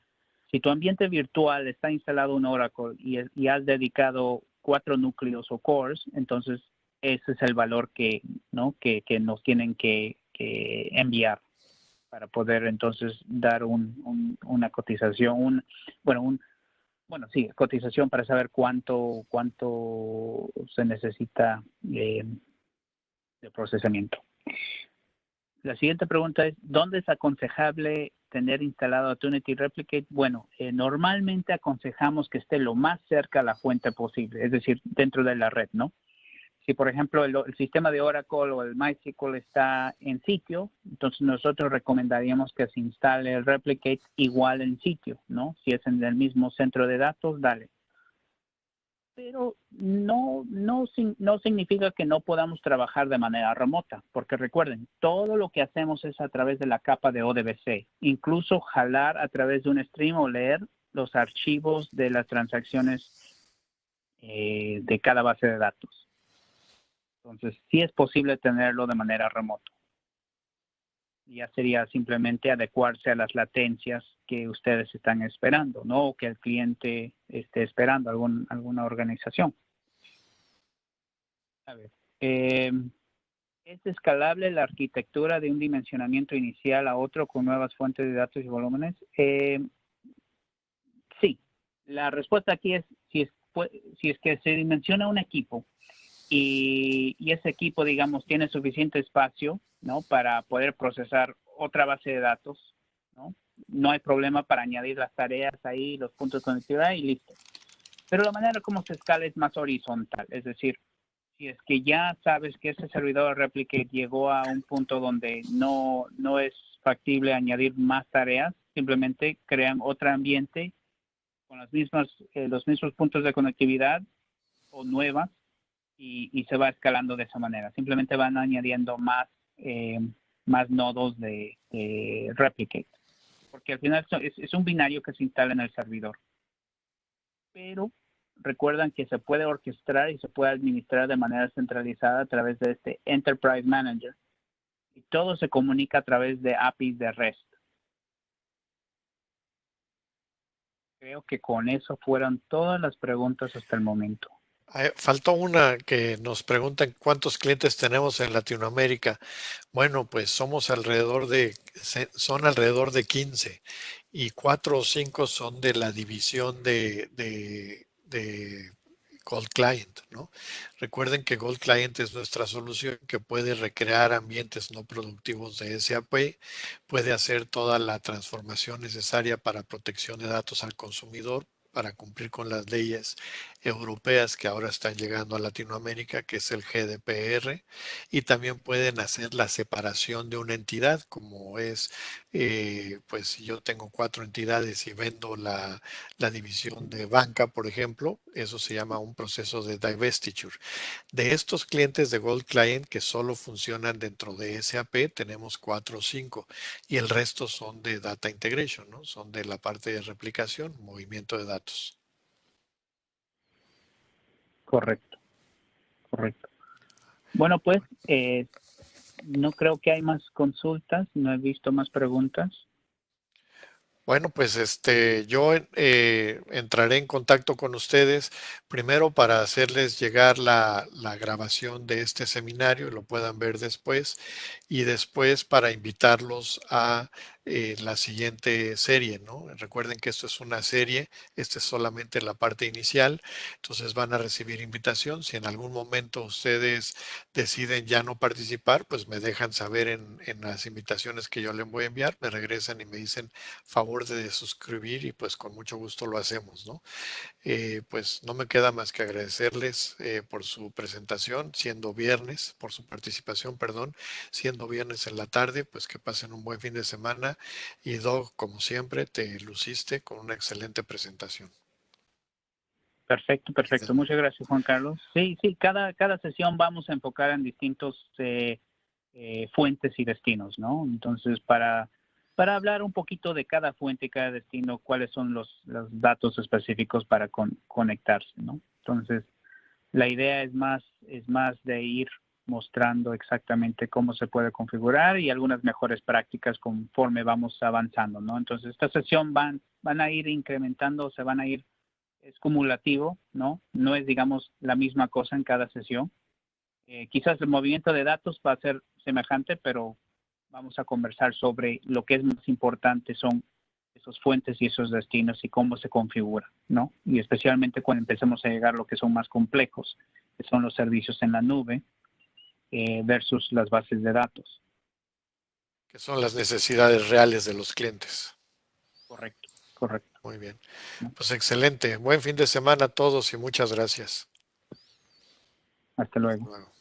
si tu ambiente virtual está instalado en Oracle y has dedicado 4 núcleos o cores, entonces ese es el valor que, ¿no? que nos tienen que enviar para poder entonces dar una cotización, sí, cotización para saber cuánto se necesita de procesamiento. La siguiente pregunta es, ¿dónde es aconsejable tener instalado Optunity Replicate? Bueno, normalmente aconsejamos que esté lo más cerca a la fuente posible, es decir, dentro de la red, ¿no? Si, por ejemplo, el sistema de Oracle o el MySQL está en sitio, entonces nosotros recomendaríamos que se instale el Replicate igual en sitio, ¿no? Si es en el mismo centro de datos, dale. Pero no significa que no podamos trabajar de manera remota, porque recuerden, todo lo que hacemos es a través de la capa de ODBC, incluso jalar a través de un stream o leer los archivos de las transacciones de cada base de datos. Entonces, sí es posible tenerlo de manera remota. Ya sería simplemente adecuarse a las latencias que ustedes están esperando, ¿no? O que el cliente esté esperando, alguna organización. A ver, ¿es escalable la arquitectura de un dimensionamiento inicial a otro con nuevas fuentes de datos y volúmenes? Sí. La respuesta aquí es si es que se dimensiona un equipo y ese equipo, digamos, tiene suficiente espacio, ¿no? Para poder procesar otra base de datos, ¿no? No hay problema para añadir las tareas ahí, los puntos de conectividad y listo. Pero la manera como se escala es más horizontal, es decir, si es que ya sabes que ese servidor Replicate llegó a un punto donde no es factible añadir más tareas, simplemente crean otro ambiente con los mismos puntos de conectividad o nuevas y se va escalando de esa manera. Simplemente van añadiendo más nodos de Replicate, porque al final es un binario que se instala en el servidor. Pero recuerdan que se puede orquestar y se puede administrar de manera centralizada a través de este Enterprise Manager. Y todo se comunica a través de APIs de REST. Creo que con eso fueron todas las preguntas hasta el momento. Faltó una que nos preguntan cuántos clientes tenemos en Latinoamérica. Bueno, pues son alrededor de 15 y 4 o 5 son de la división de Gold Client, ¿no? Recuerden que Gold Client es nuestra solución que puede recrear ambientes no productivos de SAP, puede hacer toda la transformación necesaria para protección de datos al consumidor, para cumplir con las leyes europeas que ahora están llegando a Latinoamérica, que es el GDPR, y también pueden hacer la separación de una entidad, como es, pues si yo tengo 4 entidades y vendo la división de banca, por ejemplo, eso se llama un proceso de divestiture. De estos clientes de Gold Client que solo funcionan dentro de SAP, tenemos 4 o 5 y el resto son de Data Integration, ¿no? Son de la parte de replicación, movimiento de datos. Correcto. Bueno, pues no creo que hay más consultas, no he visto más preguntas. Bueno, pues yo entraré en contacto con ustedes primero para hacerles llegar la grabación de este seminario, lo puedan ver después, y después para invitarlos a la siguiente serie, ¿no? Recuerden que esto es una serie, esta es solamente la parte inicial, entonces van a recibir invitación. Si en algún momento ustedes deciden ya no participar, pues me dejan saber en las invitaciones que yo les voy a enviar, me regresan y me dicen favor de suscribir y pues con mucho gusto lo hacemos, ¿no? Pues no me queda más que agradecerles por su presentación, siendo viernes, por su participación, perdón, siendo viernes en la tarde, pues que pasen un buen fin de semana y Doc, como siempre, te luciste con una excelente presentación. Perfecto. Muchas gracias, Juan Carlos. Sí, cada sesión vamos a enfocar en distintos fuentes y destinos, ¿no? Entonces, para hablar un poquito de cada fuente y cada destino, cuáles son los datos específicos para conectarse, ¿no? Entonces, la idea es más de ir mostrando exactamente cómo se puede configurar y algunas mejores prácticas conforme vamos avanzando, ¿no? Entonces, esta sesión van a ir incrementando, se van a ir, es cumulativo, ¿no? No es, digamos, la misma cosa en cada sesión. Quizás el movimiento de datos va a ser semejante, pero vamos a conversar sobre lo que es más importante, son esos fuentes y esos destinos y cómo se configura, ¿no? Y especialmente cuando empecemos a llegar a lo que son más complejos, que son los servicios en la nube versus las bases de datos. Que son las necesidades reales de los clientes. Correcto, correcto. Muy bien. ¿No? Pues excelente. Buen fin de semana a todos y muchas gracias. Hasta Hasta luego. luego.